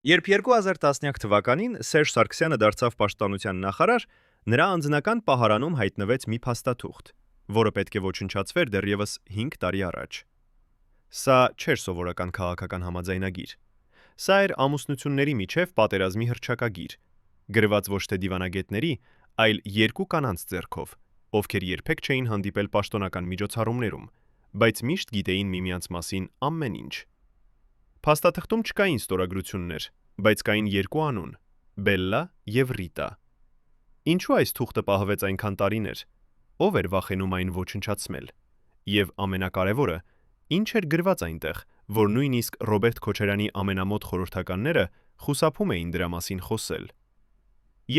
Երբ 2010 թվականին Սերժ Սարգսյանը դարձավ պաշտպանության նախարար, նրա անձնական պահարանում հայտնվեց մի փաստաթուղթ, որը պետք է ոչնչացվեր դեռևս 5 տարի առաջ։ Սա չէր սովորական քաղաքական համաձայնագիր։ Սա էր ամուսնությունների միջև պատերազմի հռչակագիր, գրված ոչ թե դիվանագետների, այլ երկու կանանց ձեռքով, ովքեր երբեք չէին հանդիպել պաշտոնական միջոցառումներում, բայց միշտ գիտեին միմյանց մասին ամեն ինչ։ Փաստաթղթում չկային ստորագրություններ, բայց կային երկու անուն՝ Բելլա եւ Ռիտա։ Ինչու այս թուղթը պահվեց այնքան տարիներ։ Ով էր վախենում այն ոչնչացնել։ Եվ ամենակարևորը, ինչ էր գրված այնտեղ, որ նույնիսկ Ռոբերտ Քոչարյանի ամենամոտ խորհրդականները խուսափում էին դրա մասին խոսել։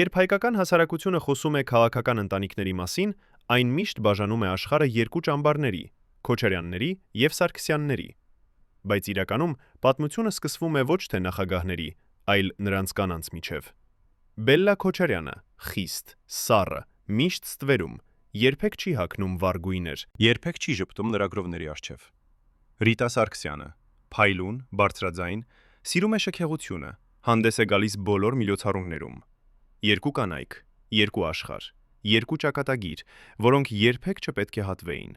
Երբ հայկական հասարակությունը խոսում է քաղաքական ընտանիքների մասին, այն միշտ բաժանում է աշխարհը երկու ճամբարների՝ Քոչարյանների եւ Սարգսյանների։ Բայց իրականում պատմությունը սկսվում է ոչ թե նախագահների, այլ նրանց կանանց միջև։ Բելլա Քոչարյանը խիստ, սառը, միշտ ստվերում, երբեք չի հագնում վառ գույներ, երբեք չի ժպտում լրագրողների առջև։ Ռիտա Սարգսյանը փայլուն, բարձրաձայն, սիրում է շքեղությունը, հանդես է գալիս բոլոր միջոցառումներում։ Երկու կանայք, երկու աշխարհ, երկու ճակատագիր, որոնք երբեք չպետք է հատվեին։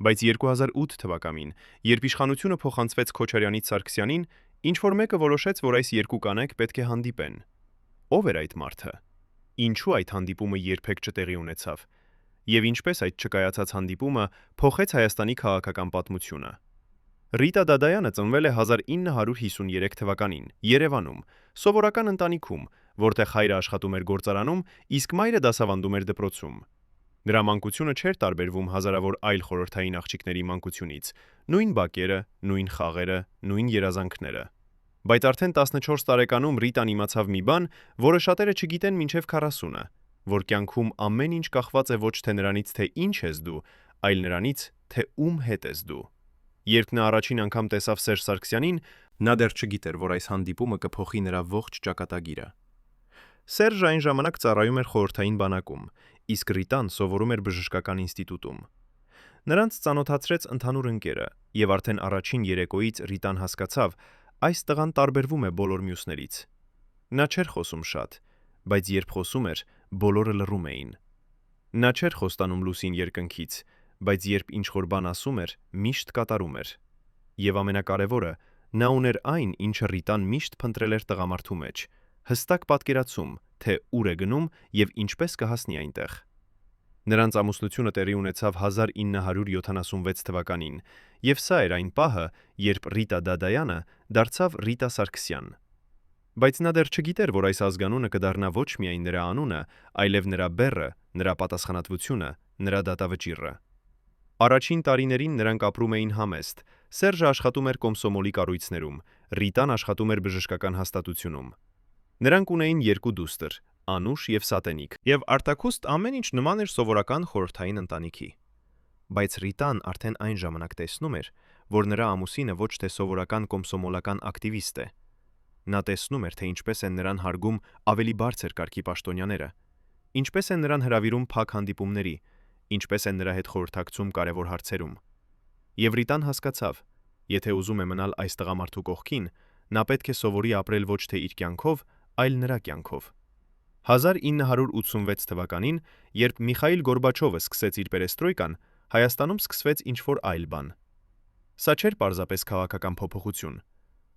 Բայց 2008 թվականին, երբ իշխանությունը փոխանցվեց Քոչարյանից Սարգսյանին, ինչ-որ մեկը որոշեց, որ այս երկու կանայք պետք է հանդիպեն։ Ով էր այդ մարդը։ Ինչու այդ հանդիպումը երբեք չտեղի ունեցավ։ Եվ ինչպես այդ չկայացած հանդիպումը փոխեց Հայաստանի քաղաքական պատմությունը։ Ռիտա Դադայանը ծնվել է 1953 թվականին Երևանում, սովորական ընտանիքում, որտեղ հայրը աշխատում էր գործարանում, իսկ մայրը դասավանդում էր դպրոցում։ Նրա մանկությունը չէր տարբերվում հազարավոր այլ խորհրդային աղջիկների մանկությունից, նույն բակերը, նույն խաղերը, նույն երազանքները։ Բայց արդեն 14 տարեկանում Ռիտան իմացավ մի բան, որը շատերը չգիտեն մինչև 40-ը, որ կյանքում ամեն ինչ կախված է ոչ թե նրանից, թե ինչ ես դու, այլ նրանից, թե ում հետ ես դու։ Երբ նա առաջին անգամ տեսավ Սերժ Սարգսյանին, նա դեռ չգիտեր, որ այս հանդիպումը կփոխի նրա ողջ ճակատագիրը։ Սերժը այն ժամանակ ծառայում էր խորհրդային բանակում, իսկ Ռիտան սովորում էր բժշկական ինստիտուտում։ Նրանց ծանոթացրեց ընդհանուր ընկերը, եւ արդեն առաջին երեկոյից Ռիտան հասկացավ, այս տղան տարբերվում է բոլոր մյուսներից։ Նա չէր խոսում շատ, բայց երբ խոսում էր, բոլորը լռում էին։ Նա չէր խոստանում լուսին երկնքից, բայց երբ ինչ-որ բան ասում էր, միշտ կատարում էր։ Եվ ամենակարևորը, նա ուներ այն, ինչը Ռիտան միշտ փնտրել էր տղամարդու մեջ՝ հստակ պատկերացում, թե ուր է գնում եւ ինչպես կհասնի այնտեղ։ Նրանց ամուսնությունը տեղի ունեցավ 1976 թվականին, եւ սա էր այն պահը, երբ Ռիտա Դադայանը դարձավ Ռիտա Սարգսյան։ Բայց նա դեռ չգիտեր, որ այս ազգանունը կդառնա ոչ միայն նրա անունը, այլև նրա բեռը, նրա պատասխանատվությունը, նրա դատավճիռը։ Առաջին տարիներին նրանք ապրում էին համեստ։ Սերժը աշխատում էր Կոմսոմոլի կառույցներում, Ռիտան աշխատում էր բժշկական հաստատությունում։ Նրանք ունեին երկու դուստր՝ Անուշ եւ Սատենիկ, եւ արտաքուստ ամեն ինչ նման էր սովորական խորհրդային ընտանիքի։ Բայց Ռիտան արդեն այն ժամանակ տեսնում էր, որ նրա ամուսինը ոչ թե սովորական կոմսոմոլական ակտիվիստ է։ Նա տեսնում էր, թե ինչպես են նրան հարգում ավելի բարձր կարգի պաշտոնյաները, ինչպես են նրան հրավիրում փակ հանդիպումների, ինչպես են նրա հետ խորհրդակցում կարևոր հարցերում։ Եվ Ռիտան հասկացավ, եթե ուզում է մնալ այս տղամարդու կողքին, նա պետք է սովորի ապրել ոչ թե իր կյանքով, այլ նրա կյանքով։ 1986 թվականին, երբ Միխայիլ Գորբաչովը սկսեց իր պերեստրոյկան, Հայաստանում սկսվեց ինչ-որ այլ բան։ Սա չէր պարզապես քաղաքական փոփոխություն։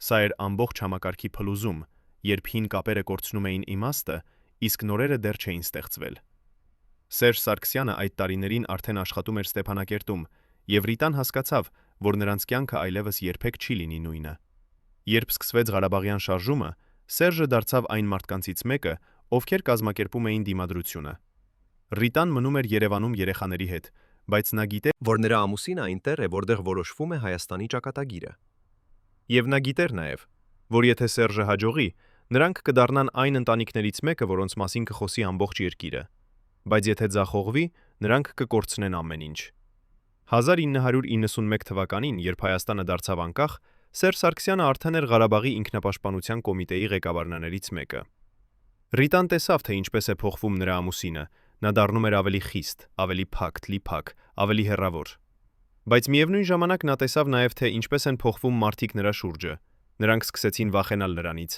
Սա էր ամբողջ համակարգի փլուզում, երբ հին կապերը կորցնում էին իմաստը, իսկ նորերը դեռ չէին ստեղծվել։ Սերժ Սարգսյանը այդ տարիներին արդեն աշխատում էր Ստեփանակերտում, եւ Ռիտան հասկացավ, որ նրանց կյանքը այլևս երբեք չի լինի նույնը։ Երբ սկսվեց Ղարաբաղյան շարժումը, Սերժը դարձավ այն մարդկանցից մեկը, ովքեր կազմակերպում էին դիմադրությունը։ Ռիտան մնում էր Երևանում երեխաների հետ, բայց նա գիտեր, որ նրա ամուսինը այնտեղ է, որտեղ որոշվում է Հայաստանի ճակատագիրը։ Եվ նա գիտեր նաև, որ եթե Սերժը հաջողի, նրանք կդառնան այն ընտանիքներից մեկը, որոնց մասին կխոսի ամբողջ երկիրը։ Բայց եթե ձախողվի, նրանք կկորցնեն ամեն ինչ։ 1991 թվականին, երբ Հայաստանը դարձավ անկախ, Սերժ Սարգսյանը արդեն էր Ղարաբաղի ինքնապաշտպանության կոմիտեի ղեկավարներից մեկը։ Ռիտան տեսավ, թե ինչպես է փոխվում նրա ամուսինը, նա դառնում էր ավելի խիստ, ավելի փակ, թլիփակ, ավելի հեռավոր։ Բայց միևնույն ժամանակ նա տեսավ նաև, թե ինչպես են փոխվում մարդիկ նրա շուրջը։ Նրանք սկսեցին վախենալ նրանից,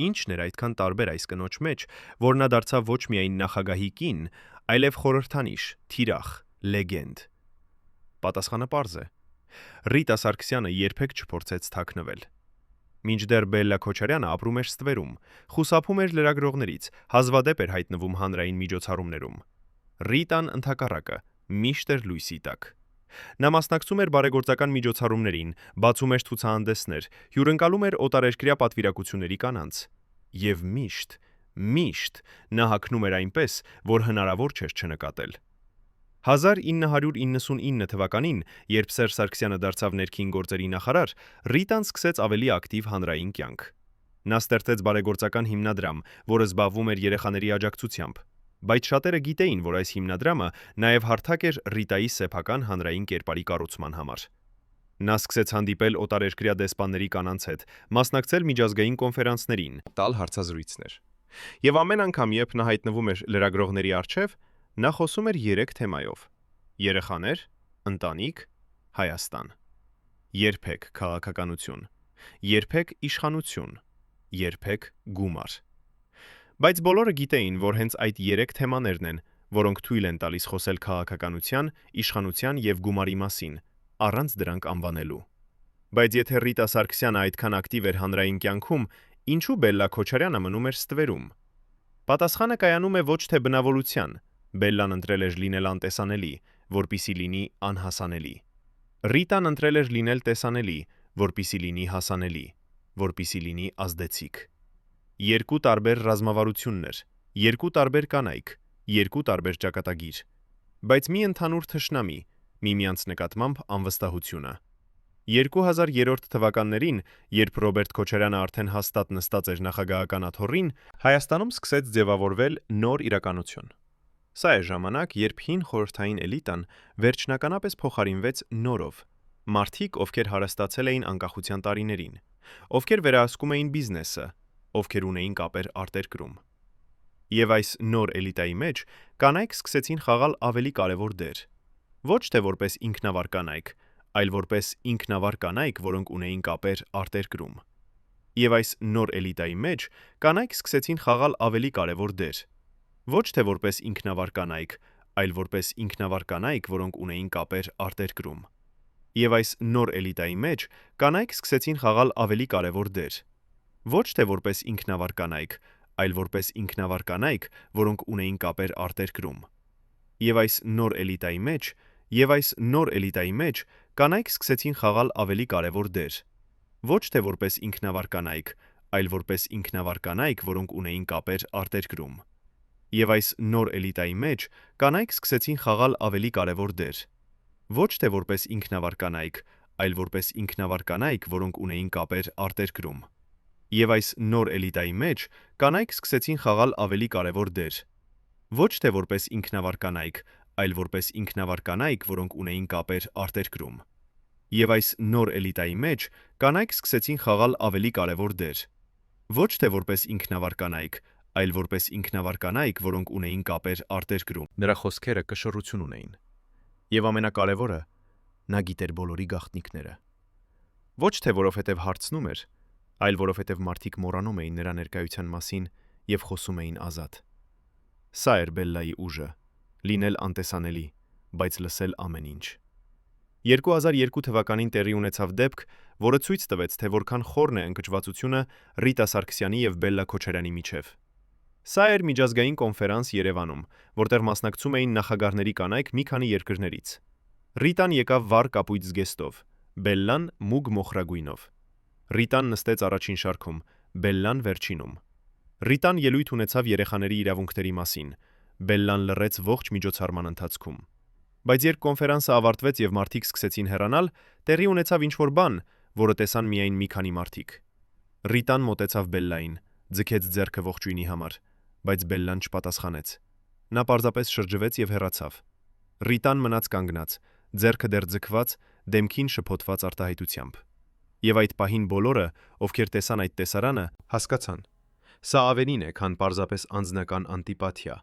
Ինչն էր այդքան տարբեր այս կնոջ մեջ, որ նա դարձավ ոչ միայն նախագահի կին, այլև խորհրդանիշ, թիրախ, լեգենդ։ Պատասխանը պարզ է։ Ռիտա Սարգսյանը երբեք չփորձեց թաքնվել։ Մինչդեռ Բելլա Քոչարյանը ապրում էր ստվերում, խուսափում էր լրագրողներից, հազվադեպ էր հայտնվում հանրային միջոցառումներում։ Ռիտան ընդհակառակը միշտ էր լույսի տակ։ Նա մասնակցում էր բարեգործական միջոցառումներին, բացում էր ցուցահանդեսներ, հյուրընկալում էր օտարերկրյա պատվիրակությունների կանանց։ Եվ միշտ նա հագնում էր այնպես, որ հնարավոր չէր չնկատել։ 1999 թվականին, երբ Սերժ Սարգսյանը դարձավ ներքին գործերի նախարար, Ռիտան սկսեց ավելի ակտիվ հանրային կյանք։ Նա ստեղծեց բարեգործական հիմնադրամ, որը զբաղվում էր երեխաների աջակցությամբ, բայց շատերը գիտեին, որ այս հիմնադրամը նաև հարթակ էր Ռիտայի սեփական հանրային կերպարի կառուցման համար։ Նա սկսեց հանդիպել օտարերկրյա դեսպանների կանանց հետ, մասնակցել միջազգային կոնֆերանսներին, տալ հարցազրույցներ։ Եվ ամեն անգամ, երբ նա հայտնվում էր լրագրողների առջև, նա խոսում էր 3 թեմայով. երեխաներ, ընտանիք, Հայաստան։ Երբեք քաղաքականություն, երբեք իշխանություն, երբեք գումար։ Բայց բոլորը գիտեին, որ հենց այդ 3 թեմաներն են, որոնք թույլ են տալիս խոսել քաղաքականության, իշխանության եւ գումարի մասին, առանց դրանք անվանելու։ Բայց եթե Ռիտա Սարգսյանը այդքան ակտիվ էր հանրային կյանքում, ինչու Բելլա Քոչարյանը մնում էր ստվերում։ Պատասխանը կայանում է ոչ թե բնավորության, Բելլան ընտրել էր լինել անտեսանելի, որպիսի լինի անհասանելի։ Ռիտան ընտրել էր լինել տեսանելի, որպիսի լինի հասանելի, որպիսի լինի ազդեցիկ։ Երկու տարբեր ռազմավարություններ, երկու տարբեր կանայք, երկու տարբեր ճակատագիր, բայց մի ընդհանուր թշնամի, միմյանց նկատմամբ անվստահությունը։ 2003 թվականներին, երբ Ռոբերտ Քոչարյանը արդեն հաստատ նստած էր նախագահական աթոռին, Հայաստանում սկսեց ձևավորվել նոր իրականություն։ Սա է ժամանակ, երբ հին խորհրդային էլիտան վերջնականապես փոխարինվեց նորով, մարդիկ, ովքեր հարստացել էին անկախության տարիներին, ովքեր վերահսկում էին բիզնեսը, ովքեր ունեին կապեր արտերկրում։ Եվ այս նոր էլիտայի մեջ կանայք սկսեցին խաղալ ավելի կարևոր դեր։ Ոչ թե որպես ինքնավար կանայք, այլ որպես ինքնավար կանայք, որոնք ունեին կապեր արտերկրում։ Եվ այս նոր էլիտայի մեջ կանայք սկսեցին խաղալ ավելի կարևոր դեր։ Ոչ թե որպես ինքնավար կանայք, այլ որպես ինքնավար կանայք, որոնք ունեին կապեր արտերկրում։ Եվ այս նոր էլիտայի մեջ կանայք սկսեցին խաղալ ավելի կարևոր դեր։ Ոչ թե որպես ինքնավար կանայք, այլ որպես ինքնավար կանայք, որոնք ունեին կապեր արտերկրում։ Եվ այս նոր էլիտայի մեջ կանայք սկսեցին խաղալ ավելի կարևոր դեր։ Ոչ թե որպես ինքնավար կանայք, այլ որպես ինքնավար կանայք, որոնք ունեին կապեր արտերկրում։ Եվ այս նոր էլիտայի մեջ կանայք սկսեցին խաղալ ավելի կարևոր դեր։ Ոչ թե որպես ինքնավար կանայք, այլ որպես ինքնավար կանայք, որոնք ունեին կապեր արտերկրում։ Եվ այս նոր էլիտայի մեջ կանայք սկսեցին խաղալ ավելի կարևոր դեր։ Ոչ թե որպես ինքնավար կանայք, այլ որպես ինքնավար կանայք, որոնք ունեին կապեր արտերկրում։ Եվ այս նոր էլիտայի մեջ կանայք սկսեցին խաղալ ավելի կարևոր դեր։ Ոչ թե որպես ինքնավար կանայք, այլ որպես ինքնավար կանայք, որոնք ունեին կապեր արտերկրում։ Նրա խոսքերը կշռություն ունեին։ Եվ ամենակարևորը, նա գիտեր բոլորի գաղտնիքները։ Ոչ թե որովհետև հարցնում էր, այլ որովհետև մարդիկ մոռանում էին նրա ներկայության մասին եւ խոսում էին ազատ։ Սա էր Բելլայի ուժը՝ լինել անտեսանելի, բայց լսել ամեն ինչ։ 2002 թվականին տեղի ունեցավ դեպք, որը ցույց տվեց, թե որքան խորն է ընկճվածությունը Ռիտա Սարգսյանի եւ Բելլա Քոչարյանի միջև։ Սա էր միջազգային կոնֆերանս Երևանում, որտեղ մասնակցում էին նախագահների կանայք մի քանի երկրներից։ Ռիտան եկավ վառ կապույտ զգեստով, Բելլան մուգ մոխրագույնով։ Ռիտան նստեց առաջին շարքում, Բելլան վերջինում։ Ռիտան ելույթ ունեցավ երեխաների իրավունքների մասին, Բելլան լռեց ողջ միջոցառման ընթացքում։ Բայց երբ կոնֆերանսը ավարտվեց եւ մարդիկ սկսեցին հեռանալ, տեղի ունեցավ ինչ-որ բան, որը տեսան միայն մի քանի մարդիկ։ Ռիտան մոտեցավ Բելլային, ձգեց ձեռքը ողջույնի համար, բայց Բելլան չպատասխանեց։ Նա պարզապես շրջվեց եւ հեռացավ։ Ռիտան մնաց կանգնած, ձեռքը դեռ ձգված, դեմքին շփոթված արտահայտությամբ։ Եվ այդ պահին բոլորը, ովքեր տեսան այդ տեսարանը, հասկացան. սա ավելին է, քան պարզապես անձնական անտիպաթիա։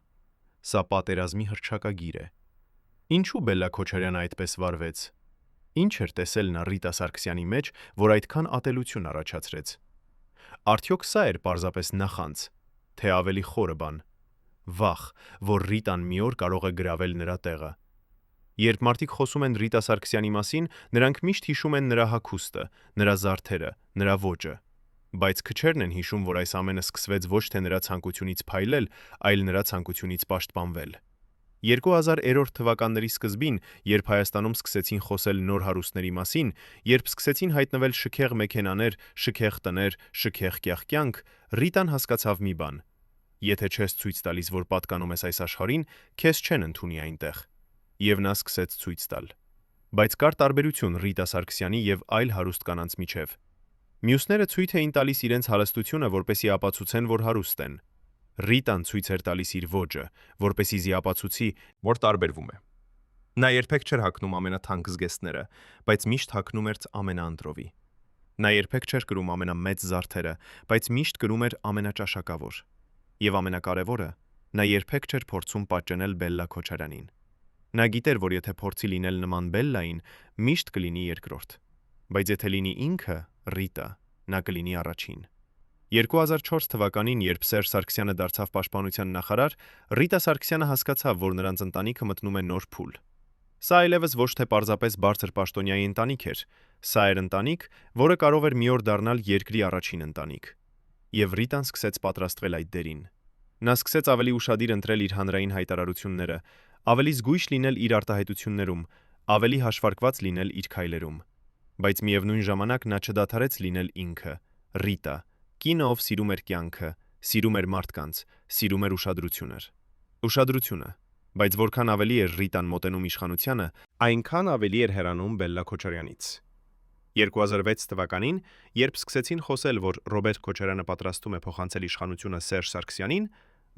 Սա պատերազմի հռչակագիր է։ Ինչու Բելլա Քոչարյանը այդպես վարվեց։ Ինչ էր տեսել նա Ռիտա Սարգսյանի մեջ, որ այդքան ատելություն առաջացրեց։ Արդյոք սա էր պարզապես նախանց, թե ավելի խորը բան։ Վախ, որ Ռիտան մի օր կարող է գրավել նրա տեղը։ Երբ մարդիկ խոսում են Ռիտա Սարգսյանի մասին, նրանք միշտ հիշում են նրա հագուստը, նրա զարդերը, նրա ոճը։ Բայց քչերն են հիշում, որ այս ամենը սկսվեց ոչ թե նրա ցանկությունից փայլել, այլ նրա ցանկությունից պաշտպանվել։ 2000 թվականների սկզբին, երբ Հայաստանում սկսեցին խոսել նոր հարուստների մասին, երբ սկսեցին հայտնվել շքեղ մեքենաներ, շքեղ տներ, շքեղ կյանք, Ռիտան հասկացավ մի բան. եթե չես ցույց տալիս, որ պատկանում ես այս աշխարհին, քեզ չեն ընդունի այնտեղ։ Եվ նա սկսեց ցույց տալ։ Բայց կար տարբերություն Ռիտա Սարգսյանի եւ այլ հարուստ կանանց միջև։ Մյուսները ցույց էին տալիս իրենց հարստությունը, որպեսզի ապացուցեն, որ հարուստ են։ Ռիտան ցույց էր տալիս իր ոճը, որպեսզի զիապացուցի, որ տարբերվում է։ Նա երբեք չէր հագնում ամենաթանկ զգեստները, բայց միշտ հագնում էր ամենաընտրովի։ Նա երբեք չէր կրում ամենամեծ զարդերը, բայց միշտ կրում էր ամենաճաշակավոր։ Եվ ամենակարևորը, նա երբեք չէր փորձում պատճենել Բելլա Քոչարյանին։ Նա գիտեր, որ եթե փորձի լինել նման Բելլային, միշտ կլինի երկրորդ։ Բայց եթե լինի ինքը, Ռիտա, նա կլինի առաջին։ 2004 թվականին, երբ Սերժ Սարգսյանը դարձավ պաշտպանության նախարար, Ռիտա Սարգսյանը հասկացավ, որ նրանց ընտանիքը մտնում է նոր փուլ։ Սա այլևս ոչ թե պարզապես բարձր պաշտոնյայի ընտանիք էր, սա էր ընտանիք, որը կարող էր մի օր դառնալ երկրի առաջին ընտանիք։ Եվ Ռիտան սկսեց պատրաստվել այդ դերին։ Նա սկսեց ավելի ուշադիր ընտրել իր հանրային հայտարարությունները, ավելի զգույշ լինել իր արտահայտություններում, ավելի հաշվարկված լինել իր քայլերում։ Բայց միևնույն ժամանակ նա չդադարեց լինել ինքը, Ռիտա, կինը, ով սիրում էր կյանքը, սիրում էր մարդկանց, սիրում էր ուշադրությունը։ Բայց որքան ավելի էր Ռիտան մոտենում իշխանությանը, այնքան ավելի էր հեռանում Բելլա Քոչարյանից։ 2006 թվականին, երբ սկսեցին խոսել, որ Ռոբերտ Քոչարյանը պատրաստում է փոխանցել իշխանությունը Սերժ Սարգսյանին,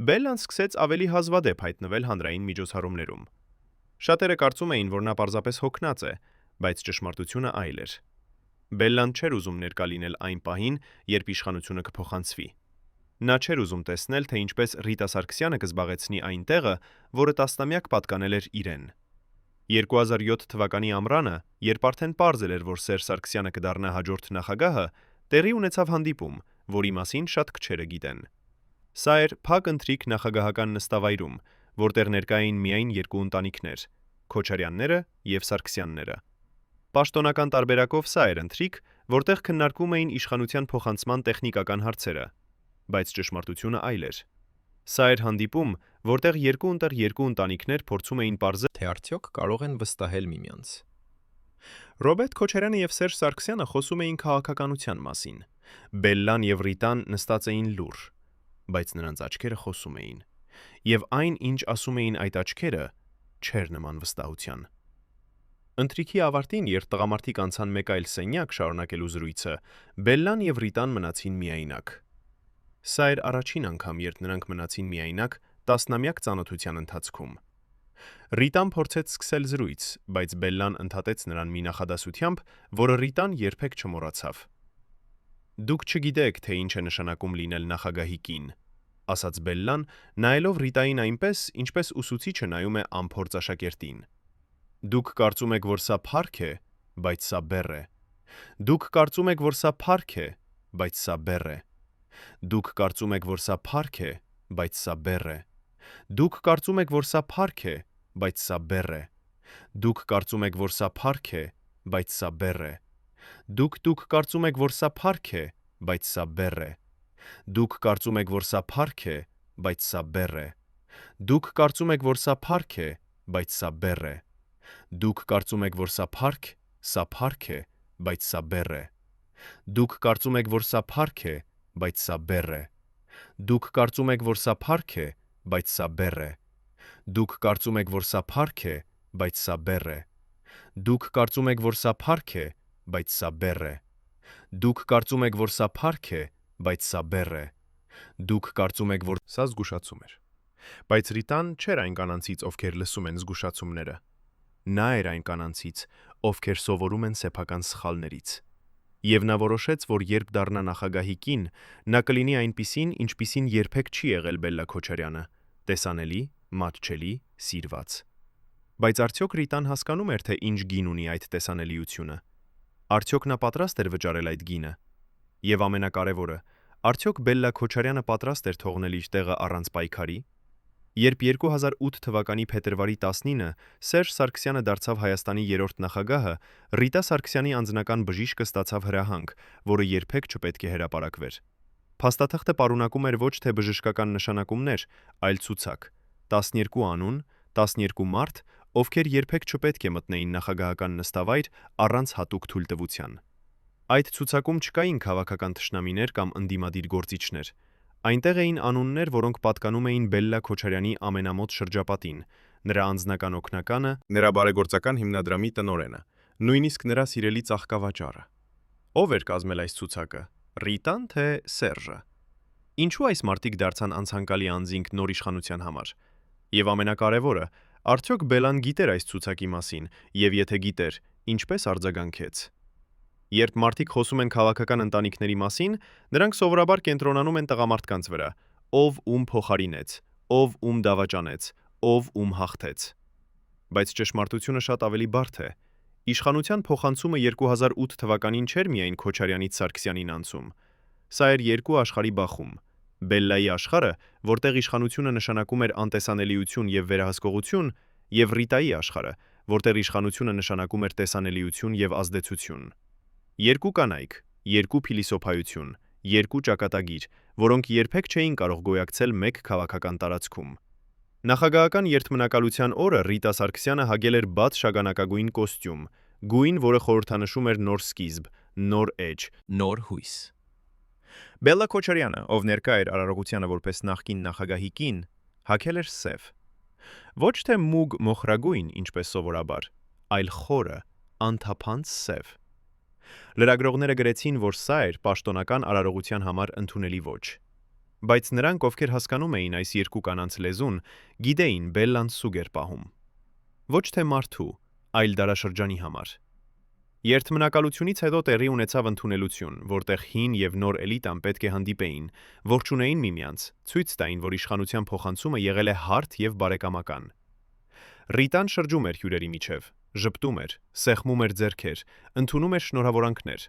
Բելլան սկսեց ավելի հազվադեպ հայտնվել հանրային միջոցառումներում։ Շատերը կարծում էին, որ նա պարզապես հոգնած է, բայց ճշմարտությունը այլ էր։ Բելլան չէր ուզում ներկա լինել այն պահին, երբ իշխանությունը կփոխանցվի։ Նա չէր ուզում տեսնել, թե ինչպես Ռիտա Սարգսյանը կզբաղեցնի այն տեղը, որը տասնամյակ պատկանել էր իրեն։ 2007 թվականի ամռանը, երբ արդեն պարզ էր, որ Սերժ Սարգսյանը կդառնա հաջորդ նախագահը, տեղի ունեցավ հանդիպում, որի մասին շատ քչերը գիտեն։ Սա էր փակ ընթրիք նախագահական նստավայրում, որտեղ ներկա էին միայն երկու ընտանիքներ՝ Քոչարյանները եւ Սարգսյանները։ Պաշտոնական տարբերակով սա էր ընթրիք, որտեղ քննարկվում էին իշխանության փոխանցման տեխնիկական հարցերը, բայց ճշմարտությունը այլ էր։ Սա էր հանդիպում, որտեղ երկու ընտանիքներ փորձում էին պարզել, թե արդյոք կարող են վստահել միմյանց։ Ռոբերտ Քոչարյանը եւ Սերժ Սարգսյանը խոսում էին քաղաքականության մասին։ Բելլան եւ Ռիտան նստած էին լուռ, բայց նրանց աչքերը խոսում էին։ Եվ այն, ինչ ասում էին այդ աչքերը, չէր նման վստահության։ Ընթրիքի ավարտին, երբ տղամարդիկ անցան մեկ այլ սենյակ շարունակելու զրույցը, Բելլան եւ Ռիտան մնացին միայնակ։ Սա էր առաջին անգամ, երբ նրանք մնացին միայնակ տասնամյակ ծանոթության ընթացքում։ Ռիտան փորձեց սկսել զրույց, բայց Բելլան ընդհատեց նրան մի նախադասությամբ, որը Ռիտան երբեք չմոռացավ։ Դուք չգիտեք, թե ինչ է նշանակում լինել նախագահի կին, ասաց Բելլան, նայելով Ռիտային այնպես, ինչպես ուսուցիչը նայում է անփորձ աշակերտին։ Դուք կարծում եք, որ սա փառք է, բայց սա բեռ է։ Դուք կարծում եք, որ սա փառք է, բայց սա բեռ է։ Դուք կարծում եք, որ սա փառք է, բայց սա բեռ է։ Դուք կարծում եք, որ սա փառք է, բայց սա բեռ է։ Դուք կարծում եք, որ սա փառք է, բայց սա բեռ է։ Դուք կարծում եք, որ սա փառք է, բայց սա բեռ է։ Դուք կարծում եք, որ սա փառք է, բայց սա բեռ է։ Դուք կարծում եք, որ սա փառք է, բայց սա բեռ է։ Դուք կարծում եք, որ սա փառք է, բայց սա բեռ է։ Դուք կարծում եք, որ սա փառք է, բայց սա բեռ է։ Դուք կարծում եք, որ սա փառք է, բայց սա բեռ է։ Դուք կարծում եք, որ սա փառք է, բայց սա բեռ է։ Դուք կարծում եք, որ սա փառք է, բայց սա բեռ է։ Դուք կարծում եք, որ սա փառք է, բայց սա բեռ է։ Դուք կարծում եք, որ սա զգուշացում էր։ Բայց Ռիտան չէր այն կանանցից, ովքեր լսում են զգուշացումները։ Նա էր այն կանանցից, ովքեր սովորում են սեփական սխալներից։ Եվ նա որոշեց, որ երբ դառնա նախագահի կին, նա կլինի այնպիսին, ինչպիսին երբեք չի եղել Բելլա Քոչարյանը՝ տեսանելի, մատչելի, սիրված։ Բայց արդյոք Ռիտան հասկանում էր, թե ինչ գին ունի այդ տեսանելիությունը։ Արդյոք նա պատրաստ էր վճարել այդ գինը։ Եվ ամենակարևորը, Արդյոք Բելլա Քոչարյանը պատրաստ էր թողնել իր տեղը առանց պայքարի։ Երբ 2008 թվականի փետրվարի 19-ը Սերժ Սարգսյանը դարձավ Հայաստանի երրորդ նախագահը, Ռիտա Սարգսյանի անձնական բժիշկը ստացավ հրահանգ, որը երբեք չպետք է հրապարակվեր։ Փաստաթղթը պարունակում էր ոչ թե բժշկական նշանակումներ, այլ ցուցակ՝ 12 անուն, 12 մարդ, ովքեր երբեք չպետք է մտնեին նախագահական նստավայր առանց հատուկ թույլտվության։ Այդ ցուցակում չկային քաղաքական թշնամիներ կամ ընդդիմադիր գործիչներ։ Այնտեղ էին անուններ, որոնք պատկանում էին Բելլա Քոչարյանի ամենամոտ շրջապատին, նրա անձնական օգնականը, նրա բարեգործական հիմնադրամի տնօրենը, նույնիսկ նրա սիրելի ծաղկավաճառը։ Ո՞վ էր կազմել այս ցուցակը՝ Ռիտան թե Սերժը։ Ինչու այս մարդիկ դարձան անցանկալի անձինք նոր իշխանության համար։ Եվ ամենակարևորը, արդյոք Բելլան գիտեր այս ցուցակի մասին, եւ եթե գիտեր, ինչպես արձագանքեց։ Երբ մարդիկ խոսում են քաղաքական ընտանիքների մասին, նրանք սովորաբար կենտրոնանում են տղամարդկանց վրա, ով ում փոխարինեց, ով ում դավաճանեց, ով ում հաղթեց։ Բայց ճշմարտությունը շատ ավելի բարդ է։ Իշխանության փոխանցումը 2008 թվականին չէր միայն Քոչարյանից Սարգսյանին անցում։ Սա էր երկու աշխարհի բախում։ Բելլայի աշխարհը, որտեղ իշխանությունը նշանակում էր անտեսանելիություն եւ վերահսկողություն, եւ Ռիտայի աշխարհը, որտեղ իշխանությունը նշանակում էր տեսանելիություն եւ ազդեցություն։ Երկու կանայք, երկու փիլիսոփայություն, երկու ճակատագիր, որոնք երբեք չէին կարող գոյակցել մեկ քաղաքական տարածքում։ Նախագահական երթմնակալության օրը Ռիտա Սարգսյանը հագել էր բաց շագանակագույն կոստյում, գույն, որը խորհրդանշում էր նոր սկիզբ, նոր էջ, նոր հույս։ Բելլա Քոչարյանը, ով ներկա էր արարողությանը որպես նախկին նախագահի կին, հագել էր սև։ Ոչ թե մուգ մոխրագույն, ինչպես սովորաբար, այլ խորը, անթափանց սև։ Լրագրողները գրեցին, որ սա էր պաշտոնական արարողության համար ընդունելի ոճ։ Բայց նրանք, ովքեր հասկանում էին այս երկու կանանց լեզուն, գիտեին Բելլան սուգ էր պահում։ Ոչ թե մարդու, այլ դարաշրջանի համար։ Երթմնակալությունից հետո տեղի ունեցավ ընդունելություն, որտեղ հին եւ նոր էլիտան պետք է հանդիպեին, ողջունեին միմյանց, ցույց տային, որ իշխանության փոխանցումը եղել է հարթ եւ բարեկամական։ Ռիտան շրջում էր հյուրերի միջև, ժպտում էր, սեղմում էր ձեռքեր, ընդունում էր շնորհավորանքներ։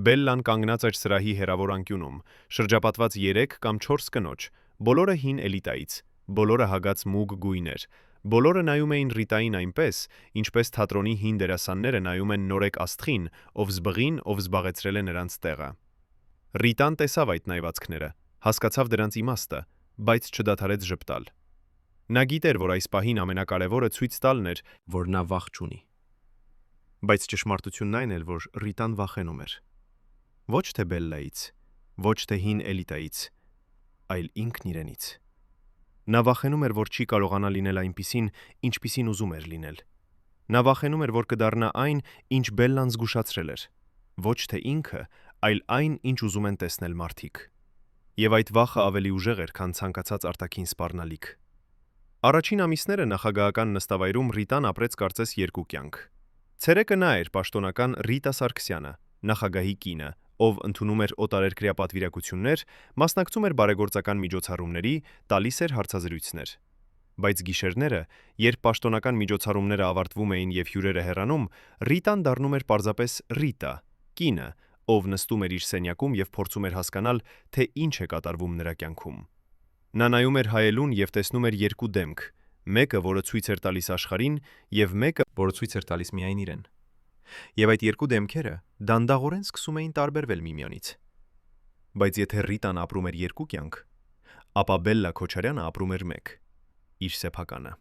Բելլան կանգնած էր սրահի հեռավոր անկյունում, շրջապատված 3 կամ 4 կնոջ, բոլորը հին էլիտայից, բոլորը հագած մուգ գույներ, բոլորը նայում էին Ռիտային այնպես, ինչպես թատրոնի հին դերասանները նայում են նորեկ աստղին, ով զբղին, ով զբաղեցրել է նրանց տեղը։ Ռիտան տեսավ այդ նայվածքները, հասկացավ դրանց իմաստը, բայց չդադարեց ժպտալ։ Նա գիտեր, որ այս պահին ամենակարևորը ցույց տալն էր, որ նա վախ չունի։ Բայց ճշմարտությունն այն էր, որ Ռիտան վախենում էր։ Ոչ թե Բելլայից, ոչ թե հին էլիտայից, այլ ինքն իրենից։ Նա վախենում էր, որ չի կարողանա լինել այնպիսին, ինչպիսին ուզում էր լինել։ Նա վախենում էր, որ կդառնա այն, ինչ Բելլան զգուշացրել էր։ Ոչ թե ինքը, այլ այն, ինչ ուզում են տեսնել մարդիկ։ Եվ այդ վախը ավելի ուժեղ էր, քան ցանկացած արտաքին սպառնալիք։ Առաջին ամիսները նախագահական նստավայրում Ռիտան ապրեց կարծես երկու կյանք։ Ցերեկը նա էր պաշտոնական Ռիտա Սարգսյանը, նախագահի կինը, ով ընդունում էր օտարերկրյա պատվիրակություններ, մասնակցում էր բարեգործական միջոցառումների, տալիս էր հարցազրույցներ։ Բայց գիշերները, երբ պաշտոնական միջոցառումները ավարտվում էին եւ հյուրերը հեռանում, Ռիտան դառնում էր պարզապես Ռիտա, կինը, ով նստում էր իր սենյակում եւ փորձում էր հասկանալ, թե ինչ է կատարվում նրա կյանքում։ Նա նայում էր հայելուն եւ տեսնում էր երկու դեմք, մեկը, որը ցույց էր տալիս աշխարհին, եւ մեկը, որը ցույց էր տալիս միայն իրեն։ Եվ այդ երկու դեմքերը դանդաղորեն սկսում էին տարբերվել միմյանից։ Բայց եթե Ռիտան ապրում էր երկու կյանք, ապա Բելլա Քոչարյանը ապրում էր մեկ՝ իր սեփականը։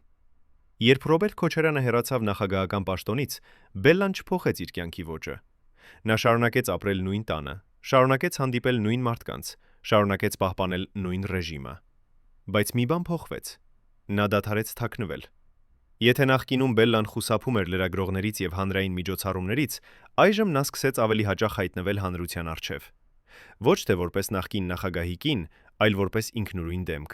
Երբ Ռոբերտ Քոչարյանը հեռացավ նախագահական պաշտոնից, Բելլան չփոխեց իր կյանքի ոճը։ Նա շարունակեց ապրել նույն տանը, շարունակեց հանդիպել նույն մարդկանց, շարունակեց պահպանել նույն ռեժիմը։ Բայց մի բան փոխվեց։ Նա դադարեց թաքնվել։ Եթե նախկինում Բելլան խուսափում էր լրագրողներից եւ հանրային միջոցառումներից, այժմ նա սկսեց ավելի հաճախ հայտնվել հանրության առջև։ Ոչ թե որպես նախկին նախագահի կին, այլ որպես ինքնուրույն դեմք։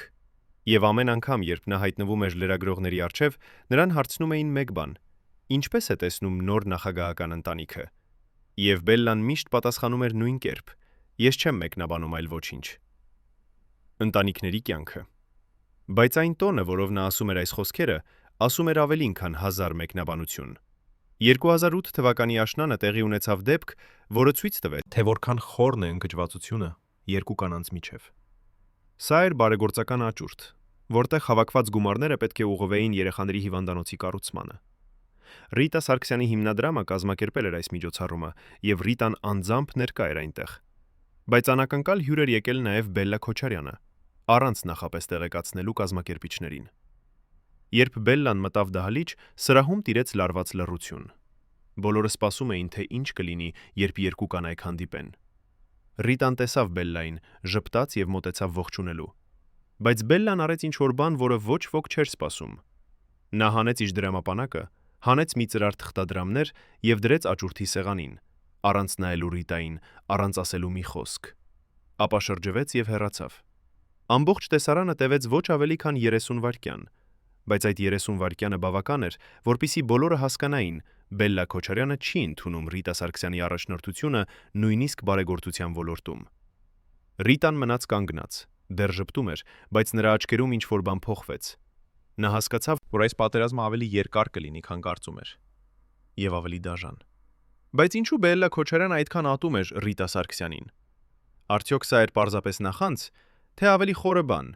Եվ ամեն անգամ, երբ նա հայտնվում էր լրագրողների առջև, նրան հարցնում էին մեկ բան. ինչպես է տեսնում նոր նախագահական ընտանիքը։ Եվ Բելլան միշտ պատասխանում էր նույն կերպ. ես չեմ մեկնաբանում այլ ոչինչ։ Ընտանիքների կյանքը։ Բայց այն տոնը, որով նա ասում էր այս խոսքերը, ասում էր ավելին, քան 1000 մեկնաբանություն։ 2008 թվականի աշնանը տեղի ունեցավ դեպք, որը ցույց տվեց, թե որքան խորն է ընկճվածությունը երկու կանանց միջև։ Սա էր բարեգործական աճուրդ, որտեղ հավաքված գումարները պետք է ուղղվեին երեխաների հիվանդանոցի կառուցմանը։ Ռիտա Սարգսյանի հիմնադրամը կազմակերպել էր այս միջոցառումը, եւ Ռիտան անձամբ ներկա էր այնտեղ։ Բայց անակնկալ հյուր էր եկել նաև Բելլա Քոչարյանը, առանց նախապես տեղեկացնելու կազմակերպիչներին։ Երբ Բելլան մտավ դահլիճ, սրահում տիրեց լարված լռություն։ Բոլորը սպասում էին, թե ինչ կլինի, երբ երկու կանայք հանդիպեն։ Ռիտան տեսավ Բելլային, ժպտաց եւ մոտեցավ ողջունելու։ Բայց Բելլան արեց ինչ-որ բան, որը ոչ ոք չէր սպասում։ Նա հանեց իր դրամապանակը, հանեց մի ծրար թղթադրամներ եւ դրեց աճուրդի սեղանին, առանց նայելու Ռիտային, առանց ասելու մի խոսք։ Ապա շրջվեց եւ հեռացավ։ Ամբողջ տեսարանը տևեց ոչ ավելի քան 30 վայրկյան, բայց այդ 30 վայրկյանը բավական էր, որpիսի բոլորը հասկանային, Բելլա Քոչարյանը չի ընդունում Ռիտա Սարգսյանի առաջնորդությունը նույնիսկ բարեգործության ոլորտում։ Ռիտան մնաց կանգնած, դեռ ժպտում էր, բայց նրա աչքերում ինչ-որ բան փոխվեց։ Նա հասկացավ, որ այս պատերազմը ավելի երկար կլինի, քան կարծում էր, եւ ավելի դաժան։ Բայց ինչու Բելլա Քոչարյանը այդքան ատում էր Ռիտա Սարգսյանին։ Արդյոք սա էր պարզապես նախանց, թե ավելի խորը բան,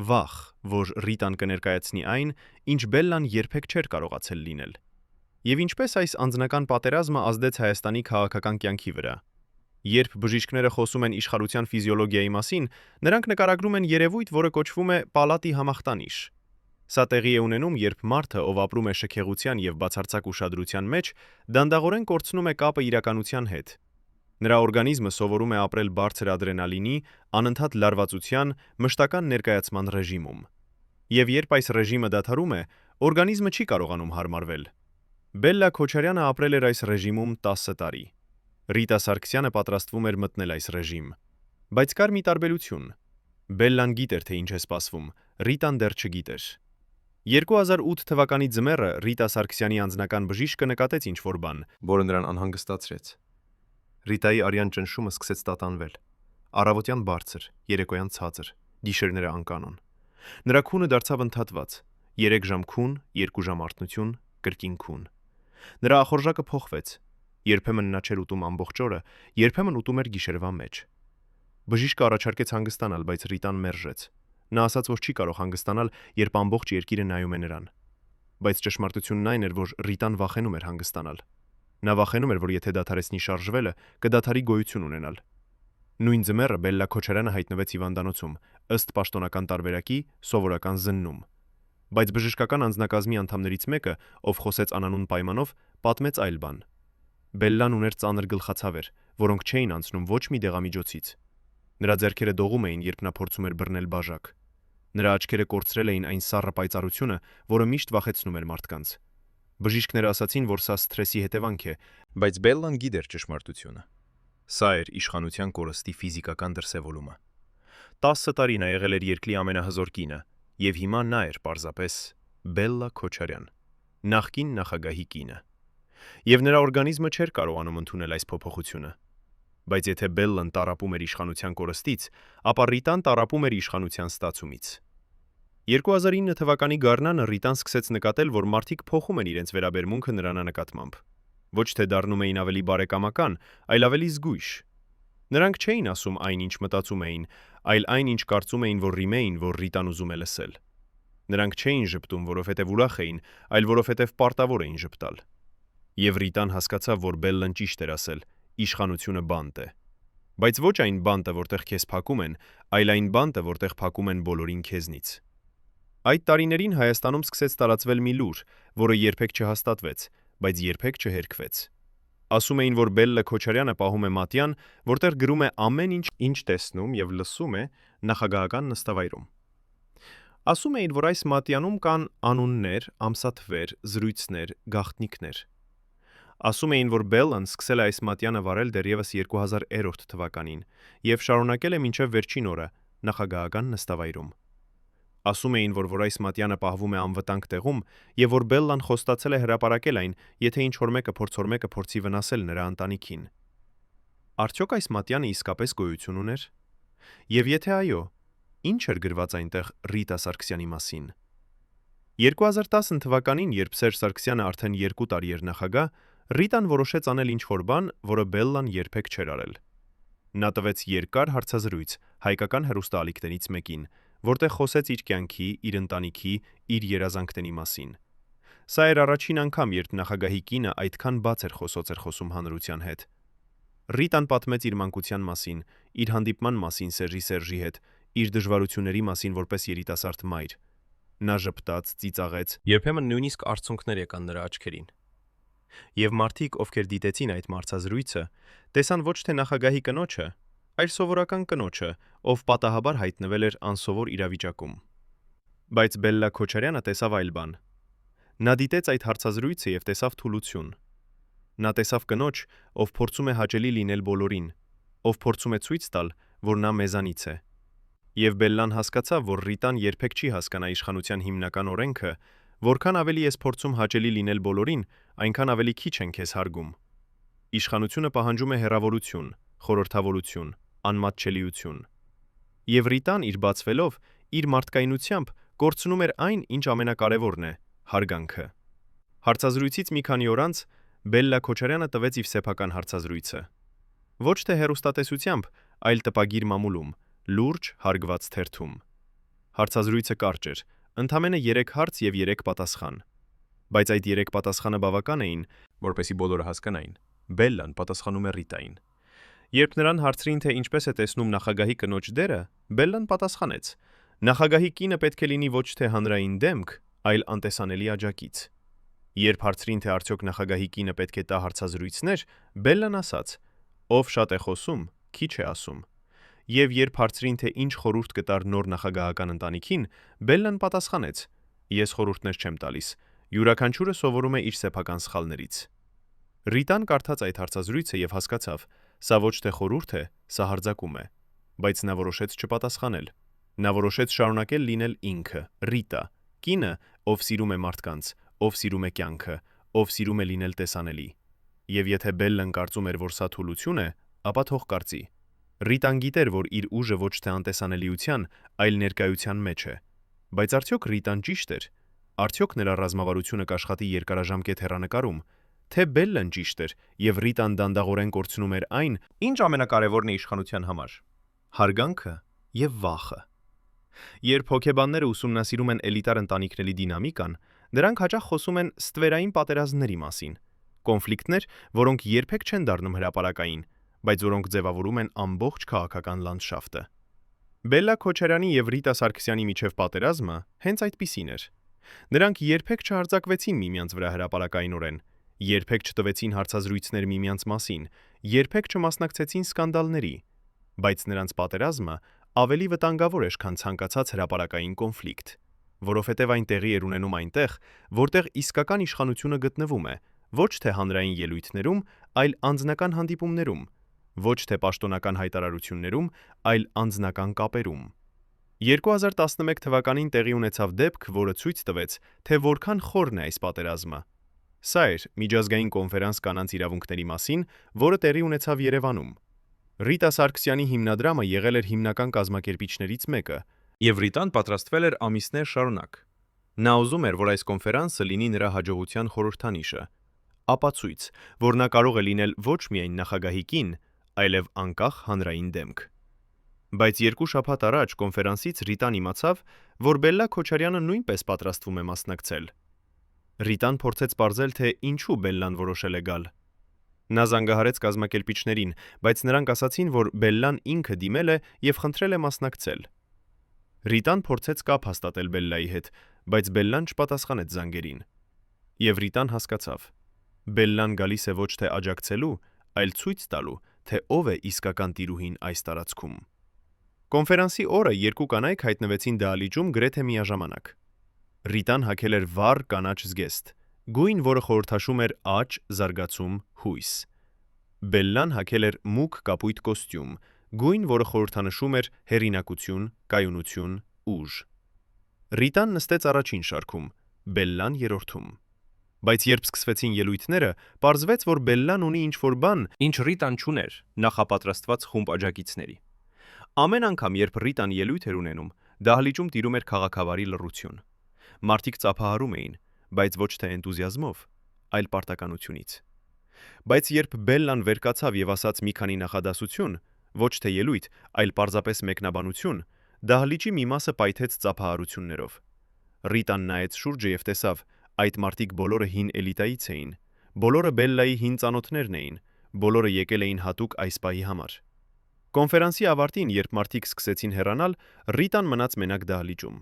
վախ, որ Ռիտան կներկայացնի այն, ինչ Բելլան երբեք չէր կարողացել լինել։ Եվ ինչպես այս անձնական պատերազմը ազդեց Հայաստանի քաղաքական կյանքի վրա։ Երբ բժիշկները խոսում են իշխանության ֆիզիոլոգիայի մասին, նրանք նկարագրում են երևույթ, որը կոչվում է պալատի համախտանիշ։ Սա տեղի է ունենում, երբ մարդը, ով ապրում է շքեղության եւ բացարձակ ուշադրության մեջ, դանդաղորեն կորցնում է կապը իրականության հետ։ Նրա օրգանիզմը սովորում է ապրել բարձր ադրենալինի, անընդհատ լարվածության, մշտական ներկայացման ռեժիմում։ Եվ երբ այս ռեժիմը դադարում է, օրգանիզմը չի կարողանում հարմարվել։ Բելլա Քոչարյանը ապրել էր այս ռեժիմում 10 տարի։ Ռիտա Սարգսյանը պատրաստվում էր մտնել այս ռեժիմ։ Բայց կար մի տարբերություն։ Բելլան գիտեր, թե ինչ է սպասվում, Ռիտան դեռ չգիտեր։ 2008 թվականի ձմեռը Ռիտա Սարգսյանի անձնական բժիշկը նկատեց ինչ-որ բան, որը նրան անհանգստացրեց։ Ռիտայի արյան ճնշումը սկսեց տատանվել։ Առավոտյան բարձր, երեկոյան ցածր, գիշերները անկանոն։ Նրա քունը դարձավ ընդհատված։ 3 ժամ քուն, 2 ժամ արթնություն, կրկին քուն։ Նրա ախորժակը փոխվեց։ Երբեմն նա չէր ուտում ամբողջ օրը, երբեմն ուտում էր գիշերվա մեջ։ Բժիշկը առաջարկեց հանգստանալ, բայց Ռիտան մերժեց։ Նա ասաց, որ չի կարող հանգստանալ, երբ ամբողջ երկիրը նայում է նրան։ Բայց ճշմարտությունն այն էր, որ Ռիտան վախենում էր հանգստանալ։ Նա վախենում էր, որ եթե դադարեցնի շարժվելը, կդադարի գոյություն ունենալ։ Նույն ձմեռը Բելլա Քոչարյանը հայտնվեց հիվանդանոցում, ըստ պաշտոնական տարբերակի, սովորական զննում։ Բայց բժշկական անձնակազմի անդամներից մեկը, ով խոսեց անանուն պայմանով, պատմեց այլ բան։ Բելլան ուներ ծանր գլխացավեր, որոնք չէին անցնում ոչ մի դեղամիջոցից։ Նրա ձեռքերը դողում էին, երբ նա փորձում էր բռնել բաժակ։ Նրա աչքերը կորցրել էին այն սառը պայծառությունը, որը միշտ վախեցնում էր մարդկանց։ Բժիշկները ասացին, որ սա սթրեսի հետևանք է, բայց Բելլան գիտեր ճշմարտությունը։ Սա էր իշխանության կորստի ֆիզիկական դրսևորումը։ 10 տարի նա եղել էր երկրի ամենահզոր կինը, եւ հիմա նա էր պարզապես Բելլա Քոչարյան, նախկին նախագահի կինը։ Եվ նրա օրգանիզմը չէր կարողանում ընդունել այս փոփոխությունը։ Բայց եթե Բելլան տառապում էր իշխանության կորստից, ապա Ռիտան տառապում էր իշխանության ստացումից։ 2009 թվականի գարնանը Ռիտան սկսեց նկատել, որ մարդիկ փոխում են իրենց վերաբերմունքը նրան նկատմամբ։ Ոչ թե դառնում էին ավելի բարեկամական, այլ ավելի զգույշ։ Նրանք չէին ասում այն, ինչ մտածում էին, այլ այն, ինչ կարծում էին, որ ռիմեին, որ Ռիտան ուզում է լսել։ Նրանք չէին ժպտում, որովհետև ուրախ էին, այլ որովհետև պարտավոր էին ժպտալ։ Եվ Ռիտան հասկացավ, որ Բելլան ճիշտ էր ասել, իշխանությունը բանտ է։ Բայց ոչ այն բանտը, որտեղ քեզ փակում են, այլ այն բանտը, որտեղ փակում են բոլորին քեզնից։ Այդ տարիներին Հայաստանում սկսեց տարածվել մի լուր, որը երբեք չհաստատվեց, բայց երբեք չհերքվեց։ Ասում էին, որ Բելլա Քոչարյանը պահում է մատյան, որտեղ գրում է ամեն ինչ տեսնում եւ լսում է նախագահական նստավայրում։ Ասում էին, որ այս մատյանում կան անուններ, ամսաթվեր, զրույցներ, գաղտնիքներ։ Ասում էին, որ Բելլան սկսել է այս մատյանը վարել դեռևս 2000 թվականին եւ շարունակել է մինչեւ վերջին օրը նախագահական նստավայրում։ Ասում էին, որ այս մատյանը պահվում է անվտանգ տեղում եւ որ Բելլան խոստացել է հրապարակել այն, եթե ինչ-որ մեկը փորձի վնասել նրա ընտանիքին։ Արդյոք այս մատյանը իսկապես գոյություն ուներ։ Եվ եթե այո, ինչ էր գրված այնտեղ Ռիտա Սարգսյանի մասին։ 2010 թվականին, երբ Սերժ Սարգսյանը արդեն 2 տարի էր նախագահ, Ռիտան որոշեց անել ինչ-որ բան, որը Բելլան երբեք չէր արել։ Նա տվեց երկար հարցազրույց հայկական հեռուստաալիքներից մեկին, որտեղ խոսեց իր կյանքի, իր ընտանիքի, իր երազանքների մասին։ Սա էր առաջին անգամ, երբ նախագահի կինը այդքան բաց էր խոսում հանրության հետ։ Ռիտան պատմեց իր մանկության մասին, իր հանդիպման մասին Սերժի հետ, իր դժվարությունների մասին որպես երիտասարդ մայր։ Նա ժպտաց, ծիծաղեց, երբեմն նույնիսկ արցունքներ եկան նրա աչքերին։ Եվ մարդիկ, ովքեր դիտեցին այդ հարցազրույցը, տեսան ոչ թե նախագահի կնոջը, այլ սովորական կնոջը, ով պատահաբար հայտնվել էր անսովոր իրավիճակում։ Բայց Բելլա Քոչարյանը տեսավ այլ բան։ Նա դիտեց այդ հարցազրույցը եւ տեսավ թուլություն։ Նա տեսավ կնոջ, ով փորձում է հաճելի լինել բոլորին, ով փորձում է ցույց տալ, որ նա մեզանից է։ Եվ Բելլան հասկացավ, որ Ռիտան երբեք չի հասկանա իշխանության հիմնական օրենքը, որքան ավելի ես փորձում հաճելի լինել բոլորին, այնքան ավելի քիչ են քեզ հարգում։ Իշխանությունը պահանջում է հեռավորություն, խորհրդավորություն, անմատչելիություն։ Եվ Ռիտան իր բացվելով, իր մարդկայնությամբ կորցնում էր այն, ինչ ամենակարևորն է՝ հարգանքը։ Հարցազրույցից մի քանի օր անց Բելլա Քոչարյանը տվեց իր սեփական հարցազրույցը։ Ոչ թե հեռուստատեսությամբ, այլ տպագիր մամուլում, լուրջ հարգված թերթում։ Հարցազրույցը կարճ էր, ընդամենը 3 հարց եւ 3 պատասխան։ Բայց այդ 3 պատասխանը բավական էին, որպեսզի բոլորը հասկանային։ Բելլան պատասխանում է Ռիտային։ Երբ նրան հարցրին, թե ինչպես է տեսնում նախագահի կնոջ դերը, Բելլան պատասխանեց. նախագահի կինը պետք է լինի ոչ թե հանրային դեմք, այլ անտեսանելի աջակից։ Երբ հարցրին, թե արդյոք նախագահի կինը պետք է տա հարցազրույցներ, Բելլան ասաց. ով շատ է խոսում, քիչ է ասում։ Եվ երբ հարցրին, թե ինչ խորհուրդ կտար նոր նախագահական ընտանիքին, Բելլան պատասխանեց. ես խորհուրդներ չեմ տալիս, յուրաքանչյուրը սովորում է իր սեփական սխալներից։ Ռիտան կարդաց այդ հարցազրույցը եւ հասկացավ, սա ոչ թե խորհուրդ է, սա հարձակում է, բայց նա որոշեց չպատասխանել։ Նա որոշեց շարունակել լինել ինքը, Ռիտա, կինը, ով սիրում է մարդկանց, ով սիրում է կյանքը, ով սիրում է լինել տեսանելի։ Եվ եթե Բելլան կարծում էր, որ սա թուլություն է, ապա թող կարծի։ Ռիտան գիտեր, որ իր ուժը ոչ թե անտեսանելիության, այլ ներկայության մեջ է։ Բայց արդյոք Ռիտան ճիշտ էր։ Արդյոք նրա ռազմավարությունը կաշխատի երկարաժամկետ հեռանկարում, թե Բելլան ճիշտ էր եւ Ռիտան դանդաղորեն կորցնում էր այն, ինչ ամենակարևորն է իշխանության համար՝ հարգանքը եւ վախը։ Երբ հոգեբանները ուսումնասիրում են էլիտար ընտանիքների դինամիկան, նրանք հաճախ խոսում են ստվերային պատերազմների մասին, կոնֆլիկտներ, որոնք երբեք չեն դառնում հրապարակային, բայց որոնք ձևավորում են ամբողջ քաղաքական լանդշաֆտը։ Բելլա Քոչարյանի եւ Ռիտա Սարգսյանի միջև պատերազմը հենց այդպիսին էր։ Նրանք երբեք չհարձակվեցին միմյանց վրա հրապարակայինորեն, երբեք չտվեցին հարցազրույցներ միմյանց մասին, երբեք չմասնակցեցին սկանդալների, բայց նրանց պատերազմը ավելի վտանգավոր էր, քան ցանկացած հրապարակային կոնֆլիկտ, որովհետև այն տեղի էր ունենում այնտեղ, որտեղ իսկական իշխանությունը գտնվում է, ոչ թե հանրային ելույթներում, այլ անձնական հանդիպումներում, ոչ թե պաշտոնական հայտարարություններում, այլ անձնական կապերում։ 2011 թվականին տեղի ունեցավ դեպք, որը ցույց տվեց, թե որքան խորն է այս պատերազմը։ Սա էր միջազգային կոնֆերանս կանանց իրավունքների մասին, որը տեղի ունեցավ Երևանում։ Ռիտա Սարգսյանի հիմնադրամը եղել էր հիմնական կազմակերպիչներից մեկը, եւ Ռիտան պատրաստվել էր ամիսներ շարունակ։ Նա ուզում էր, որ այս կոնֆերանսը լինի նրա հաջողության խորհրդանիշը, ապացույց, որ նա կարող է լինել ոչ միայն նախագահի կին, այլև անկախ հանրային դեմք։ Բայց 2 շաբաթ առաջ կոնֆերանսից Ռիտան իմացավ, որ Բելլա Քոչարյանը նույնպես պատրաստվում է մասնակցել։ Ռիտան փորձեց պարզել, թե ինչու Բելլան որոշել է գալ։ Նա զանգահարեց կազմակերպիչներին, բայց նրանք ասացին, որ Բելլան ինքը դիմել է եւ խնդրել է մասնակցել։ Ռիտան փորձեց կապ հաստատել Բելլայի հետ, բայց Բելլան չպատասխանեց զանգերին։ Եվ Ռիտան հասկացավ. Բելլան գալիս է ոչ թե աջակցելու, այլ ցույց տալու, թե ով է իսկական տիրուհին այս տարածքում։ Կոնֆերանսի օրը 2 կանայք հայտնվեցին դահլիճում գրեթե միաժամանակ։ Ռիտան հագել էր վառ կանաչ զգեստ, գույն, որը խորհրդաշում էր աճ, զարգացում, հույս։ Բելլան հագել էր մուգ կապույտ կոստյում, գույն, որը խորհրդանշում էր հեղինակություն, կայունություն, ուժ։ Ռիտան նստեց առաջին շարքում, Բելլան երրորդում։ Բայց երբ սկսվեցին ելույթները, պարզվեց, որ Բելլան ունի ինչ-որ բան, ինչ Ռիտան չուներ, նախապատրաստված խումբ աջակիցների։ Ամեն անգամ, երբ Ռիտան ելույթ էր ունենում, դահլիճում տիրում էր քաղաքավարի լռություն։ Մարդիկ ծափահարում էին, բայց ոչ թե էնտուզիազմով, այլ պարտականությունից։ Բայց երբ Բելլան վեր կացավ եւ ասաց մի քանի նախադասություն, Ոչ թե ելույթ, այլ պարզապես մեկնաբանություն, դահլիճի մի մասը պայթեց ծափահարություններով։ Ռիտան նայեց շուրջը եւ տեսավ, այդ մարդիկ բոլորը հին էլիտայից էին, բոլորը Բելլայի հին ծանոթներն էին, բոլորը եկել էին հատուկ այս պահի համար։ Կոնֆերանսի ավարտին, երբ մարդիկ սկսեցին հեռանալ, Ռիտան մնաց մենակ դահլիճում։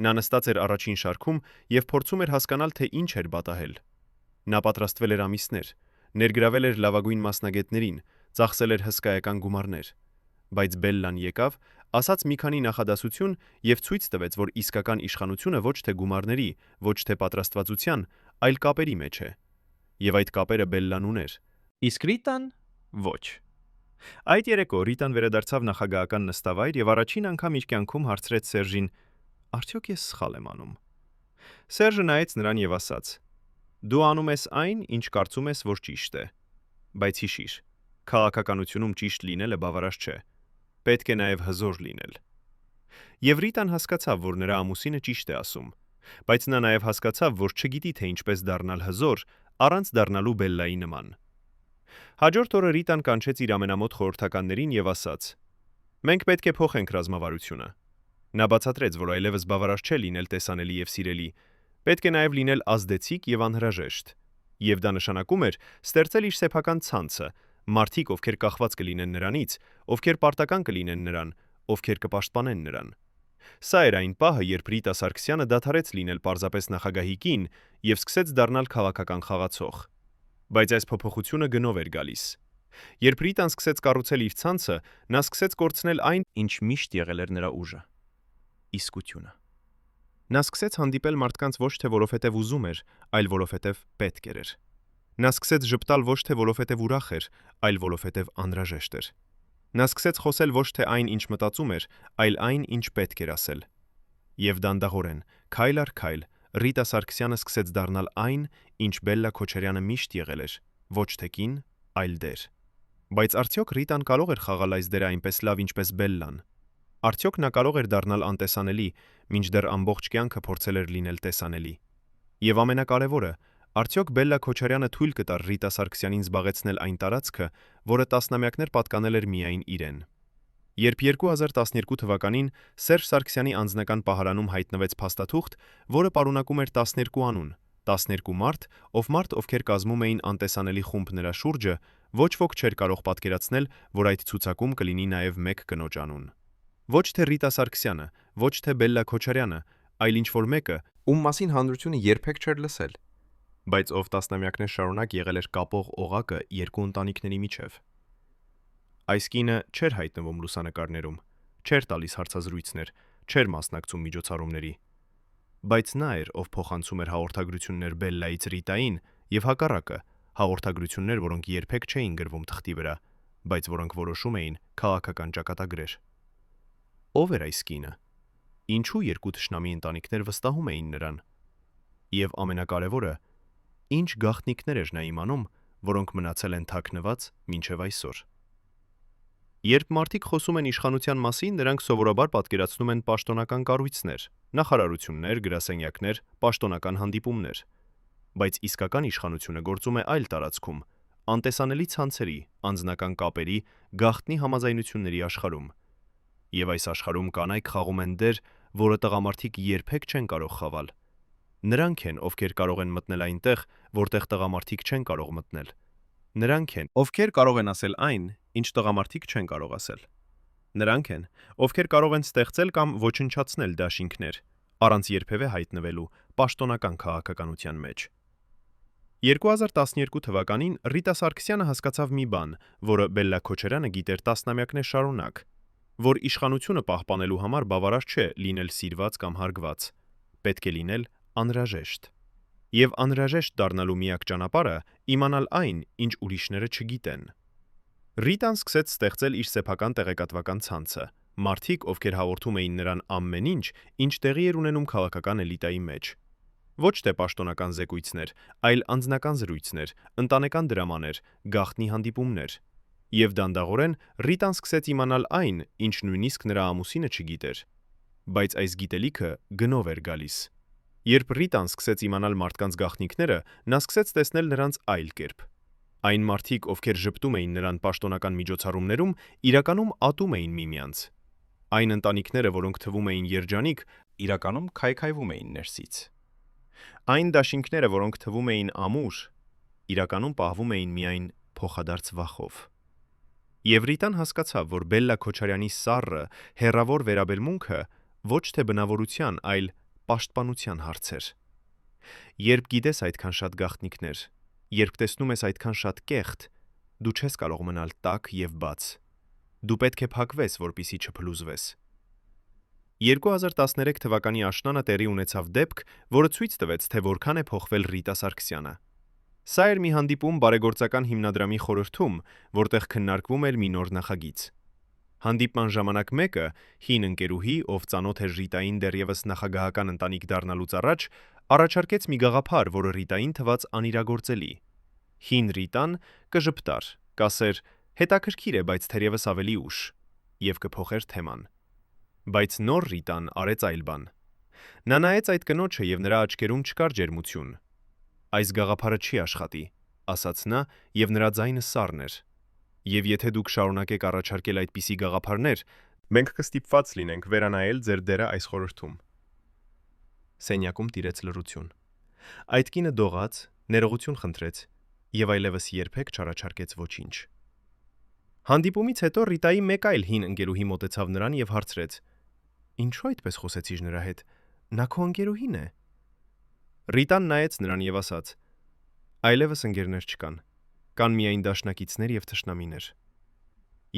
Նա նստած էր առաջին շարքում եւ փորձում էր հասկանալ, թե ինչ էր պատահել։ Նա պատրաստվել էր ամիսներ, ներգրավել էր լավագույն մասնագետներին, ծախսել էր հսկայական գումարներ, բայց Բելլան եկավ, ասաց մի քանի նախադասություն եւ ցույց տվեց, որ իսկական իշխանությունը ոչ թե գումարների, ոչ թե պատրաստվածության, այլ կապերի մեջ է։ Եվ այդ կապերը Բելլան ուներ։ Իսկ Ռիտան ոչ։ Այդ երեկո Ռիտան վերադարձավ նախագահական նստավայր եւ առաջին անգամ իր կյանքում հարցրեց Սերժին. «Արդյոք ես սխալ եմ անում»։ Սերժը նայեց նրան եւ ասաց. «Դու անում ես այն, ինչ կարծում ես, որ ճիշտ է։ Բայց հիշիր, քաղաքականությունում ճիշտ լինելը բավարար չէ։ Պետք է նաեւ հզոր լինել»։ Եվ Ռիտան հասկացավ, որ նրա ամուսինը ճիշտ է ասում, բայց նա նաեւ հասկացավ, որ չգիտի թե ինչպես դառնալ հզոր առանց դառնալու Բելլայի նման։ Հաջորդ օրը Ռիտան կանչեց իր ամենամոտ խորհրդականներին եւ ասաց. «Մենք պետք է փոխենք ռազմավարությունը»։ Նա բացատրեց, որ այլևս բավարար չէ լինել տեսանելի եւ սիրելի, պետք է նաեւ լինել ազդեցիկ եւ անհրաժեշտ։ Եվ դա նշանակում էր ստեղծել իր սեփական ցանցը, մարդիկ, ովքեր կախված կլինեն նրանից, ովքեր պարտական կլինեն նրան, ովքեր կպաշտպանեն նրան։ Սա էր այն պահը, երբ Ռիտա Սարգսյանը դադարեց լինել պարզապես նախագահի կին եւ սկսեց դառնալ քաղաքական խաղացող։ Բայց այս փոփոխությունը գնով էր գալիս։ Երբ Ռիտան սկսեց կառուցել իր ցանցը, նա սկսեց կորցնել այն, ինչ միշտ եղել էր նրա ուժը՝ իսկությունը։ Նա սկսեց հանդիպել մարդկանց ոչ թե որովհետև ուզում էր, այլ որովհետև պետք էր։ Նա սկսեց ժպտալ ոչ թե որովհետև ուրախ էր, այլ որովհետև անհրաժեշտ էր։ Նա սկսեց խոսել ոչ թե այն, ինչ մտածում էր, այլ այն, ինչ պետք էր ասել։ Եվ դանդաղորեն, քայլ առ քայլ, Ռիտա Սարգսյանը սկսեց դառնալ այն, ինչ Բելլա Քոչարյանը միշտ եղել էր, ոչ թե կին, այլ դեր։ Բայց արդյոք Ռիտան կարող էր խաղալ այս դերը այնպես լավ, ինչպես Բելլան։ Արդյոք նա կարող էր դառնալ անտեսանելի, մինչդեռ ամբողջ կյանքը փորձել էր լինել տեսանելի։ Եվ ամենակարևորը, արդյոք Բելլա Քոչարյանը թույլ կտար Ռիտա Սարգսյանին զբաղեցնել այն տարածքը, որը տասնամյակներ պատկանել էր միայն իրեն։ Երբ 2012 թվականին Սերժ Սարգսյանի անձնական պահարանում հայտնվեց փաստաթուղթ, որը պարունակում էր 12 անուն, 12 մարդ, ովքեր կազմում էին անտեսանելի խումբ նրա շուրջը, ոչ ոք չէր կարող պատկերացնել, որ այդ ցուցակում կլինի նաև մեկ կնոջ անուն։ Ոչ թե Ռիտա Սարգսյանը, ոչ թե Բելլա Քոչարյանը, այլ ինչ-որ մեկը, ում մասին հանրությունը երբեք չէր լսել, բայց ով տասնամյակներ շարունակ եղել էր կապող օղակը երկու ընտանիքների միջև։ Այս կինը չէր հայտնվում լուսանկարներում, չէր տալիս հարցազրույցներ, չէր մասնակցում միջոցառումների։ Բայց նա էր, ով փոխանցում էր հաղորդագրություններ Բելլայից Ռիտային եւ հակառակը, հաղորդագրություններ, որոնք երբեք չէին գրվում թղթի վրա, բայց որոնք որոշում էին քաղաքական ճակատագրեր։ Ո՞վ էր այս կինը։ Ինչու երկու թշնամի ընտանիքներ վստահում էին նրան։ Եվ ամենակարևորը, ինչ գաղտնիքներ էր նա իմանում, որոնք մնացել են թաքնված մինչև այսօր։ Երբ մարդիկ խոսում են իշխանության մասին, նրանք սովորաբար պատկերացնում են պաշտոնական կառույցներ, նախարարություններ, գրասենյակներ, պաշտոնական հանդիպումներ։ Բայց իսկական իշխանությունը գործում է այլ տարածքում, անտեսանելի ցանցերի, անձնական կապերի, գաղտնի համաձայնությունների աշխարհում։ Եվ այս աշխարհում կանայք խաղում են դեր, որը տղամարդիկ երբեք չեն կարող խաղալ։ Նրանք են, ովքեր կարող են մտնել այնտեղ, որտեղ տղամարդիկ չեն կարող մտնել։ Նրանք են, ովքեր կարող են ասել այն, ինչ տղամարդիկ չեն կարող ասել։ Նրանք են, ովքեր կարող են ստեղծել կամ ոչնչացնել դաշինքներ, առանց երբևէ հայտնվելու պաշտոնական քաղաքականության մեջ։ 2012 թվականին Ռիտա Սարգսյանը հասկացավ մի բան, որը Բելլա Քոչարյանը գիտեր տասնամյակներ շարունակ, որ իշխանությունը պահպանելու համար բավարար չէ լինել սիրված կամ հարգված, պետք է լինել անհրաժեշտ։ Եվ անհրաժեշտ դառնալու միակ ճանապարհը իմանալ այն, ինչ ուրիշները չգիտեն։ Ռիտան սկսեց ստեղծել իր սեփական տեղեկատվական ցանցը, մարդիկ, ովքեր հաղորդում էին նրան ամեն ինչ տեղի էր ունենում քաղաքական էլիտայի մեջ։ Ոչ թե պաշտոնական զեկույցներ, այլ անձնական զրույցներ, ընտանեկան դրամաներ, գաղտնի հանդիպումներ։ Եվ դանդաղորեն Ռիտան սկսեց իմանալ այն, ինչ նույնիսկ նրա ամուսինը չգիտեր։ Բայց այս գիտելիքը գնով էր գալիս։ Երբ Ռիտան սկսեց իմանալ մարդկանց գաղտնիքները, նա սկսեց տեսնել նրանց այլ կերպ։ Այն մարդիկ, ովքեր ժպտում էին նրան պաշտոնական միջոցառումներում, իրականում ատում էին միմյանց։ Այն ընտանիքները, որոնք թվում էին երջանիկ, իրականում քայքայվում էին ներսից։ այն դաշինքները, որոնք թվում էին ամուր, իրականում պահվում էին միայն փոխադարձ վախով։ Եվ Ռիտան հասկացավ, որ Բելլա Քոչարյանի սառը, հեռավոր վերաբերմունքը ոչ թե բնավորության, այլ պաշտպանության հարց էր։ Երբ գիտես այդքան շատ գաղտնիքներ, երբ տեսնում ես այդքան շատ կեղտ, դու չես կարող մնալ տաք եւ բաց։ Դու պետք է փակվես, որպեսզի չփլուզվես։ 2013 թվականի աշնանը տեղի ունեցավ դեպք, որը ցույց տվեց, թե որքան է փոխվել Ռիտա Սարգսյանը։ Սա էր մի հանդիպում բարեգործական հիմնադրամի խորհրդում, որտեղ քննարկվում էր մի նոր նախագիծ։ Հանդիպման ժամանակ մեկը հին ընկերուհի, ով ծանոթ էր Ռիտային դեռևս նախագահական ընտանիք դառնալուց առաջ, առաջարկեց մի գաղափար, որը Ռիտային թվաց անիրագործելի։ Հին Ռիտան կժպտար, կասեր. «Հետաքրքիր է, բայց թերևս ավելի ուշ» եւ կփոխեր թեման։ Բայց նոր Ռիտան արեց այլ բան։ Նա նայեց այդ կնոջը եւ նրա աչքերում չկար ջերմություն։ «Այս գաղափարը չի աշխատի», ասաց նա, եւ նրա ձայնը սառն էր։ «Եվ եթե դուք շարունակեք առաջարկել այդպիսի գաղափարներ, մենք կստիպված լինենք վերանայել ձեր դերը այս խորհրդում»։ Սենյակում տիրեց լռություն։ Այդ կինը դողաց, ներողություն խնդրեց եւ այլևս երբեք չառաջարկեց ոչինչ։ Հանդիպումից հետո Ռիտայի մեկ այլ հին ընկերուհի մոտեցավ նրան եւ հարցրեց. «Ինչու այդպես խոսեցիր նրա հետ։ Նա քո ընկերուհին է»։ Ռիտան նայեց նրան եւ ասաց. «Այլևս ընկերներ չկան։ Կան միայն դաշնակիցներ եւ թշնամիներ»։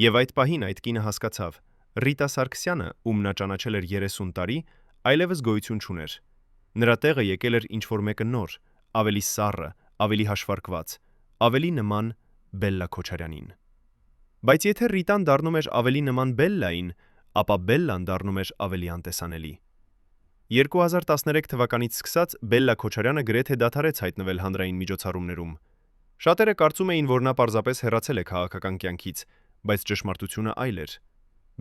Եվ այդ պահին այդ կինը հասկացավ. Ռիտա Սարգսյանը, ում նա ճանաչել էր 30 տարի, այլևս գոյություն չուներ։ Նրա տեղը եկել էր ինչ-որ մեկը նոր, ավելի սառը, ավելի հաշվարկված, ավելի նման Բելլա Քոչարյանին։ Բայց եթե Ռիտան դառնում էր ավելի նման Բելլային, ապա Բելլան դառնում էր ավելի անտեսանելի։ 2013 թվականից սկսած Բելլա Քոչարյանը գրեթե դադարեց հայտնվել հանրային միջոցառումներում։ Շատերը կարծում էին, որ նա պարզապես հեռացել է քաղաքական կյանքից, բայց ճշմարտությունը այլ էր։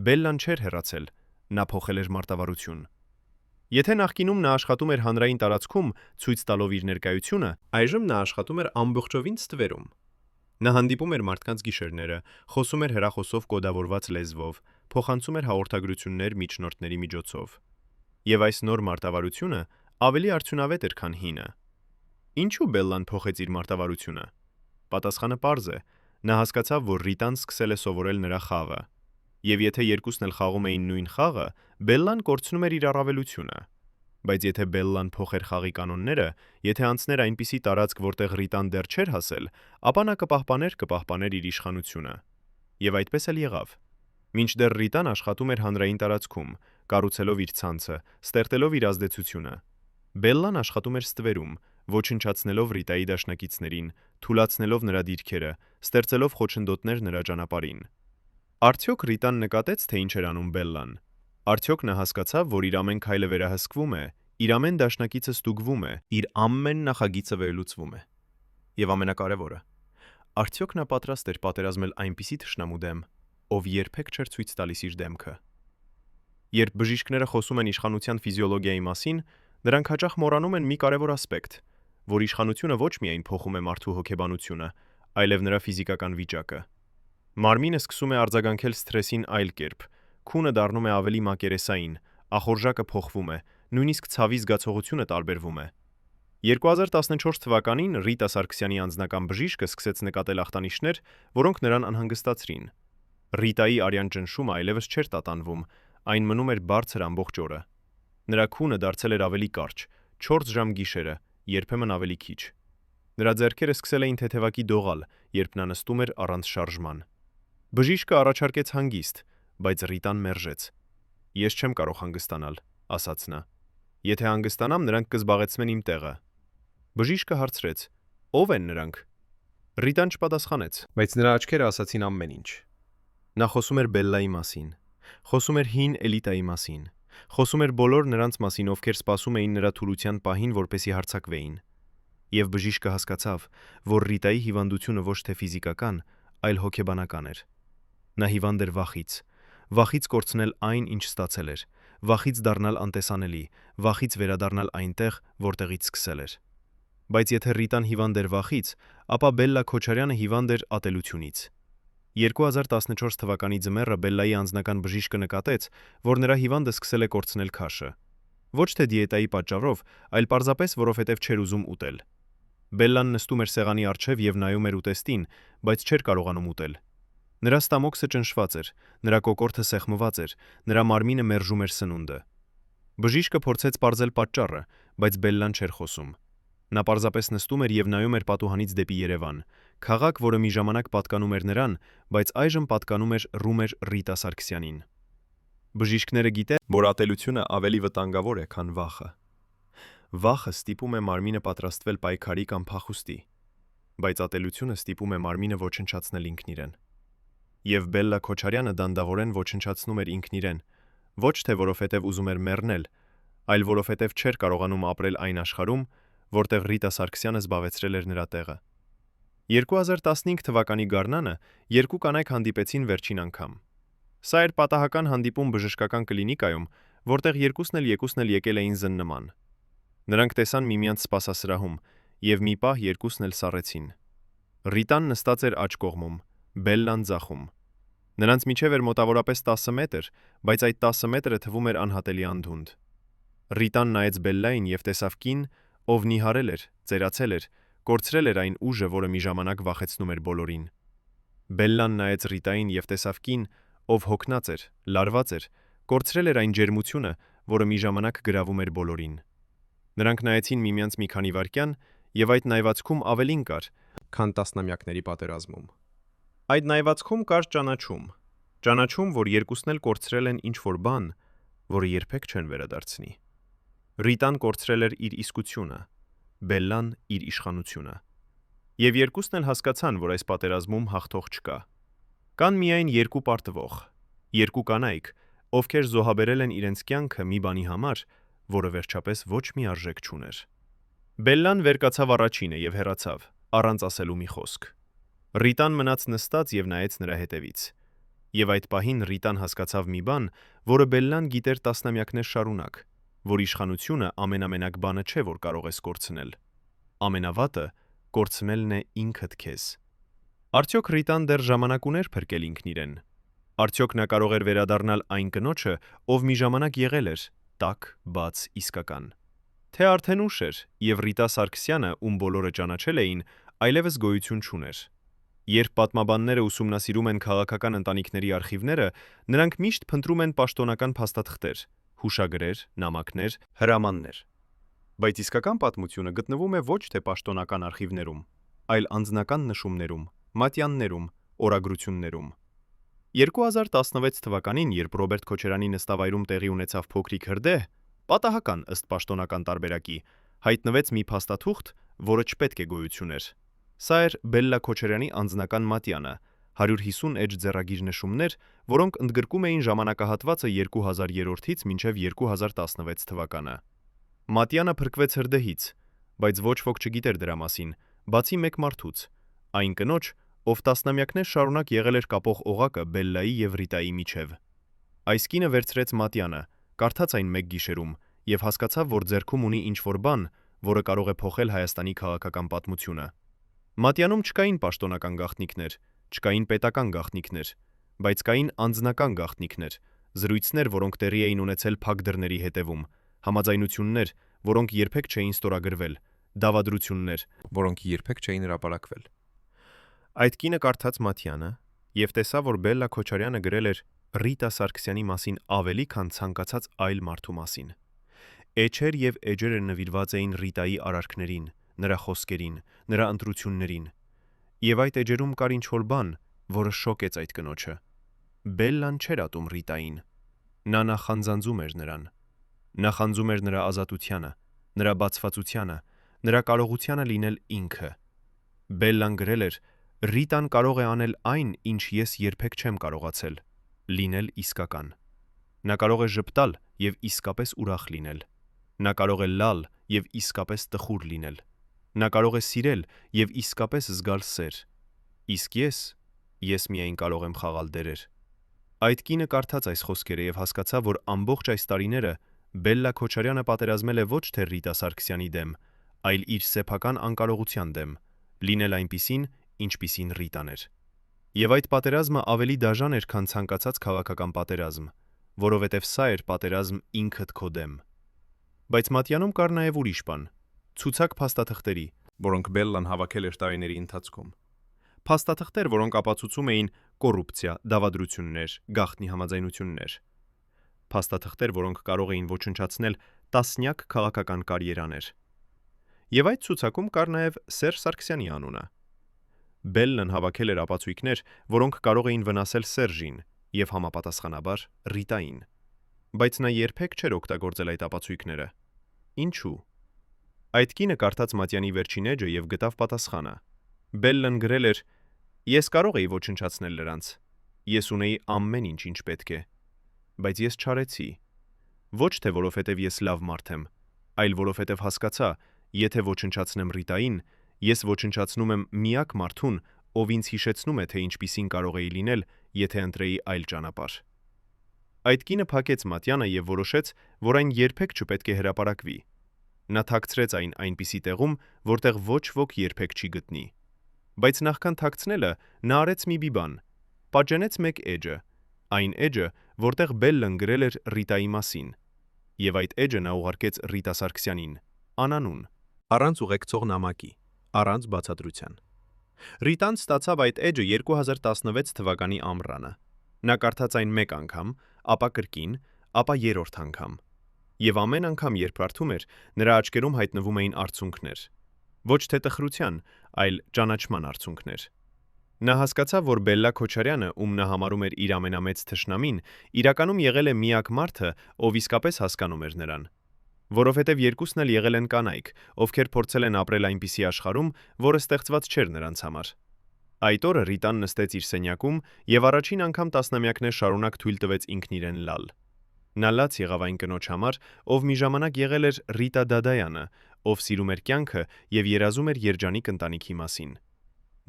Բելլան չէր հեռացել, նա փոխել էր մարտավարություն։ Եթե նախկինում նա աշխատում էր հանրային տարածքում, ցույց տալով իր ներկայությունը, այժմ նա աշխատում էր ամբողջովին ստվերում։ Նա հանդիպում էր մարդկանց գիշերները, խոսում էր հեռախոսով կոդավորված լեզվով, փոխանցում էր հաղորդագրություններ միջնորդների միջոցով։ Եվ այս նոր մարտավարությունը ավելի արդյունավետ էր, քան հինը։ Ինչու Բելլան փոխեց իր մարտավարությունը։ Պատասխանը պարզ է։ Նա հասկացավ, որ Ռիտան սկսել է սովորել նրա խաղը։ Եվ եթե երկուսն էլ խաղում էին նույն խաղը, Բելլան կորցնում էր իր առավելությունը։ Բայց եթե Բելլան փոխեր խաղի կանոնները, եթե անցներ այնպիսի տարածք, որտեղ Ռիտան դեռ չէր հասել, ապա նա կպահպաներ իր իշխանությունը։ Եվ այդպես էլ եղավ։ Մինչդեռ Ռիտան աշխատում էր հանրային տարածքում, կառուցելով իր ցանցը, ստեղծելով իր ազդեցությունը։ Բելլան աշխատում էր ստվերում, ոչնչացնելով Ռիտայի դաշնակիցներին, թուլացնելով նրա դիրքերը, ստեղծելով խոչընդոտներ նրա ճանապարհին։ Արդյոք Ռիտան նկատեց, թե ինչ էր անում Բելլան։ Արդյոք նա հասկացավ, որ իր ամեն քայլը վերահսկվում է, իր ամեն դաշնակիցը ստուգվում է, իր ամեն նախագիծը վերլուծվում է։ Եվ ամենակարևորը, արդյոք նա պատրաստ էր պատերազմել այնպիսի թշնամու դեմ, ով երբեք չէր ցույց տալիս իր դեմքը։ Երբ բժիշկները խոսում են իշխանության ֆիզիոլոգիայի մասին, նրանք հաճախ մոռանում են մի կարևոր ասպեկտ, որ իշխանությունը ոչ միայն փոխում է մարդու հոգեբանությունը, այլև նրա ֆիզիկական վիճակը։ Մարմինը սկսում է արձագանքել սթրեսին այլ կերպ, քունը դառնում է ավելի մակերեսային, ախորժակը փոխվում է, նույնիսկ ցավի զգացողությունը տարբերվում է։ 2014 թվականին Ռիտա Սարգսյանի անձնական բժիշկը սկսեց նկատել ախտանիշներ, որոնք նրան անհանգստացրին։ Ռիտայի արյան ճնշումը այլևս չէր տատանվում, այն մնում էր բարձր ամբողջ օրը։ Նրա քունը դարձել էր ավելի կարճ, 4 ժամ գիշերը, երբեմն ավելի քիչ։ Նրա ձեռքերը սկսել էին թեթևակի դողալ, երբ նա նստում էր առանց շարժման։ Բժիշկը առաջարկեց հանգիստ, բայց Ռիտան մերժեց։ «Ես չեմ կարող հանգստանալ», ասաց նա։ «Եթե հանգստանամ, նրանք կզբաղեցնեն իմ տեղը»։ Բժիշկը հարցրեց. «Ո՞վ են նրանք»։ Ռիտան չպատասխանեց, բայց նրա աչքերը ասացին ամեն ինչ։ Նա խոսում էր Բելլայի մասին, խոսում էր հին էլիտայի մասին, խոսում էր բոլոր նրանց մասին, ովքեր սպասում էին նրա թուլության պահին, որպեսզի հարձակվեին։ Եվ բժիշկը հասկացավ, որ Ռիտայի հիվանդությունը ոչ թե ֆիզիկական, այլ հոգեբանական էր։ Նա հիվանդ էր վախից կորցնել այն, ինչ ստացել էր, վախից դառնալ անտեսանելի, վախից վերադառնալ այնտեղ, որտեղից սկսել էր։ Բայց եթե Ռիտան հիվանդ էր վախից, ապա Բելլա Քոչարյանը հիվանդ էր ատելությունից։ 2014 թվականի ձմեռը Բելլայի անձնական բժիշկը նկատեց, որ նրա հիվանդը սկսել է կորցնել քաշը։ Ոչ թե դիետայի պատճառով, այլ պարզապես որովհետև չէր ուզում ուտել։ Բելլան նստում էր սեղանի առջև եւ նայում էր ուտեստին, բայց չէր կարողանում ուտել։ Նրա ստամոքսը ճնշված էր, նրա կոկորդը սեղմված էր, նրա մարմինը մերժում էր սնունդը։ Բժիշկը փորձեց պարզել պատճառը, բայց Բելլան չէր խոսում։ Նա պարզապես նստում էր եւ նայում էր պատուհանից դեպի Երևան, քաղաք, որը մի ժամանակ պատկանում էր նրան, բայց այժմ պատկանում էր Ռումեր Ռիտա Սարգսյանին։ Բժիշկները գիտեն, որ ատելությունը ավելի վտանգավոր է, քան վախը։ Վախը ստիպում է մարմինը պատրաստվել պայքարի կամ փախուստի, բայց ատելությունը ստիպում է մարմինը ոչնչացնել ինքն իրեն։ Եվ Բելլա Քոչարյանը դանդաղորեն ոչնչացնում էր ինքն իրեն, ոչ թե որովհետև ուզում էր մեռնել, այլ որովհետև չէր կարողանում ապրել այն աշխարհում, որտեղ Ռիտա Սարգսյանը զբաղեցրել էր նրա տեղը։ 2015 թվականի գարնանը երկու կանայք հանդիպեցին վերջին անգամ։ Սա էր պատահական հանդիպում բժշկական կլինիկայում, որտեղ երկուսն էլ եկել էին զննման։ Նրանք տեսան միմյանց սպասասրահում, եւ մի պահ երկուսն էլ սառեցին։ Ռիտան նստած էր աջ կողմում, Բելլան ձախում։ Նրանց միջև էր մոտավորապես 10 մետր, բայց այդ 10 մետրը թվում էր անհատելի անդունդ։ Ռիտան նայեց Բելլային եւ տեսավ կին, ով նիհարել էր, ծերացել էր, կորցրել էր այն ուժը, որը մի ժամանակ վախեցնում էր բոլորին։ Բելլան նայեց Ռիտային եւ տեսավ կին, ով հոգնած էր, լարված էր, կորցրել էր այն ջերմությունը, որը մի ժամանակ գրավում էր բոլորին։ Նրանք նայեցին միմյանց մի քանի վայրկյան, եւ այդ նայվածքում ավելին կար, քան տասնամյակների պատերազմում։ Այդ նայվածքում կար ճանաչում, որ երկուսն էլ կորցրել են ինչ-որ բան, որը երբեք չեն վերադարձնի։ Ռիտան կորցրել էր իր իսկությունը, Բելլան իր իշխանությունը։ Եվ երկուսն էլ հասկացան, որ այս պատերազմում հաղթող չկա։ Կան միայն երկու պարտվող, երկու կանայք, ովքեր զոհաբերել են իրենց կյանքը մի բանի համար, որը վերջապես ոչ մի արժեք չուներ։ Բելլան վերկացավ առաջինը եւ հեռացավ, առանց ասելու մի խոսք։ Ռիտան մնաց նստած եւ նայեց նրա հետևից։ Եվ այդ պահին Ռիտան հասկացավ մի բան, որը Բելլան գիտեր տասնամյակներ շարունակ, որ իշխանությունը ամենամենակ բանը չէ, որ կարող ես կորցնել։ Ամենավատը կորցնելն է ինքդ քեզ։ Արդյոք Ռիտան դեռ ժամանակ ուներ փրկել ինքն իրեն։ Արդյոք նա կարող էր վերադառնալ այն կնոջը, ով մի ժամանակ եղել էր տաք, բաց, իսկական։ Թե արդեն ուշ էր, եւ Ռիտա Սարգսյանը, ում բոլորը ճանաչել էին, այլևս գոյություն չուներ։ Երբ պատմաբանները ուսումնասիրում են քաղաքական ընտանիքների արխիվները, նրանք միշտ փնտրում են պաշտոնական փաստաթղթեր, հուշագրեր, նամակներ, հրամաններ։ Բայց իսկական պատմությունը գտնվում է ոչ թե պաշտոնական արխիվներում, այլ անձնական նշումներում, մատյաններում, օրագրություններում։ 2016 թվականին, երբ Ռոբերտ Քոչարյանի նստավայրում տեղի ունեցավ փոքրիկ հրդեհ, պատահական ըստ պաշտոնական տարբերակի, հայտնվեց մի փաստաթուղթ, որը չպետք է գոյություն էր։ Սա էր Բելլա Քոչարյանի անձնական մատյանը, 150 էջ ձեռագիր նշումներ, որոնք ընդգրկում էին ժամանակահատվածը 2000-ից մինչև 2016 թվականը։ Մատյանը փրկվեց հրդեհից, բայց ոչ ոք չգիտեր դրա մասին, բացի մեկ մարդուց, այն կնոջ, ով տասնամյակներ շարունակ եղել էր կապող օղակը Բելլայի եւ Ռիտայի միջև։ Այս կինը վերցրեց մատյանը, կարդաց այն մեկ գիշերում եւ հասկացավ, որ ձեռքում ունի ինչ-որ բան, որը կարող է փոխել Հայաստանի քաղաքական պատմությունը։ Մատյանում չկային պաշտոնական գաղտնիքներ, չկային պետական գաղտնիքներ, բայց կային անձնական գաղտնիքներ, զրույցներ, որոնք տեղի էին ունեցել փակ դռների հետևում, համաձայնություններ, որոնք երբեք չէին ստորագրվել, դավադրություններ, որոնք երբեք չէին հրապարակվել։ Այդ կինը կարդաց մատյանը եւ տեսավ, որ Բելլա Քոչարյանը գրել էր Ռիտա Սարգսյանի մասին ավելի, քան ցանկացած այլ մարդու մասին։ Էջեր եւ էջերը նվիրված էին Ռիտայի արարքներին, նրա խոսքերին, նրա ընտրություններին։ Եվ այդ էջերում կար ինչ-որ բան, որը շոկեց այդ կնոջը։ Բելլան չէր ատում Ռիտային։ Նա նախանձանձում էր նրան։ Նախանձում էր նրա ազատությանը, նրա բացվածությանը, նրա կարողությանը լինել ինքը։ Բելլան գրել էր. Ռիտան կարող է անել այն, ինչ ես երբեք չեմ կարողացել՝ լինել իսկական։ Նա կարող է ժպտալ եւ իսկապես ուրախ լինել։ Նա կարող է լալ եւ իսկապես տխուր լինել։ Նա կարող է սիրել եւ իսկապես զգալ սեր։ Իսկ ես միայն կարող եմ խաղալ դերեր։ Այդ կինը կարդաց այս խոսքերը եւ հասկացավ, որ ամբողջ այս տարիները Բելլա Քոչարյանը պատերազմել է ոչ թե Ռիտա Սարգսյանի դեմ, այլ իր սեփական անկարողության դեմ, լինել այնպիսին, ինչպիսին Ռիտան էր։ Եվ այդ պատերազմը ավելի դաժան էր, քան ցանկացած քաղաքական պատերազմ, որովհետև սա էր պատերազմ ինքդ քո դեմ։ Բայց մատյանում կար նաև ուրիշ բան՝ ցուցակ փաստաթղթերի, որոնք Բելլան հավաքել էր տարիների ընթացքում։ փաստաթղթեր, որոնք ապացուցում էին կոռուպցիա, դավադրություններ, գաղտնի համաձայնություններ։ Փաստաթղթեր, որոնք կարող էին ոչնչացնել տասնյակ քաղաքական կարիերաներ։ Եվ այդ ցուցակում կար նաև Սերժ Սարգսյանի անունը։ Բելլան հավաքել էր ապացույցներ, որոնք կարող էին վնասել Սերժին եւ համապատասխանաբար Ռիտային։ Բայց նա երբեք չէր օգտագործել այդ ապացույցները։ Ինչու՞։ Այդ կինը կարդաց Մատյանի վերջին էջը եւ գտավ պատասխանը։ Բելլան գրել էր. «Ես կարող էի ոչնչացնել նրանց։ Ես ունեի ամեն ինչ, ինչ պետք է։ Բայց ես չարեցի։ Ոչ թե որովհետև ես լավ մարդ եմ, այլ որովհետև հասկացա, եթե ոչնչացնեմ Ռիտային, ես ոչնչացնում եմ միակ մարդուն, ով ինձ հիշեցնում է, թե ինչպիսին կարող էի լինել, եթե ընտրեի այլ ճանապարհ»։ Այդ կինը փակեց Մատյանը եւ որոշեց, որ այն երբեք չպետք է հրապարակվի։ Նա թաքցրեց այն այնպիսի տեղում, որտեղ ոչ ոք երբեք չի գտնի։ Բայց նախքան թաքցնելը նա արեց մի բան. պատճենեց մեկ էջը, այն էջը, որտեղ Բելլան գրել էր Ռիտայի մասին։ Եվ այդ էջը նա ուղարկեց Ռիտա Սարգսյանին, անանուն, Առանց ուղեկցող նամակի, առանց բացատրության։ Ռիտան ստացավ այդ էջը 2016 թվականի ամռանը։ Նա կարդաց այն մեկ անգամ, ապա կրկին, ապա երրորդ անգամ։ Եվ ամեն անգամ, երբ կարդում էր, նրա աչքերում հայտնվում էին արցունքներ։ Ոչ թե տխրության, այլ ճանաչման արցունքներ։ Նա հասկացավ, որ Բելլա Քոչարյանը, ում նա համարում էր իր ամենամեծ թշնամին, իրականում եղել է միակ մարդը, ով իսկապես հասկանում էր նրան։ Որովհետև երկուսն էլ եղել են կանայք, ովքեր փորձել են ապրել այնպիսի աշխարհում, որը ստեղծված չէր նրանց համար։ Այդ օրը Ռիտան նստեց իր սենյակում եւ առաջին անգամ տասնամյակներ շարունակ թույլ տվեց ինքն իրեն լալ։ Նա լաց եղավ այն կնոջ համար, ով մի ժամանակ եղել էր Ռիտա Դադայանը, ով սիրում էր կյանքը եւ երազում էր երջանիկ ընտանիքի մասին։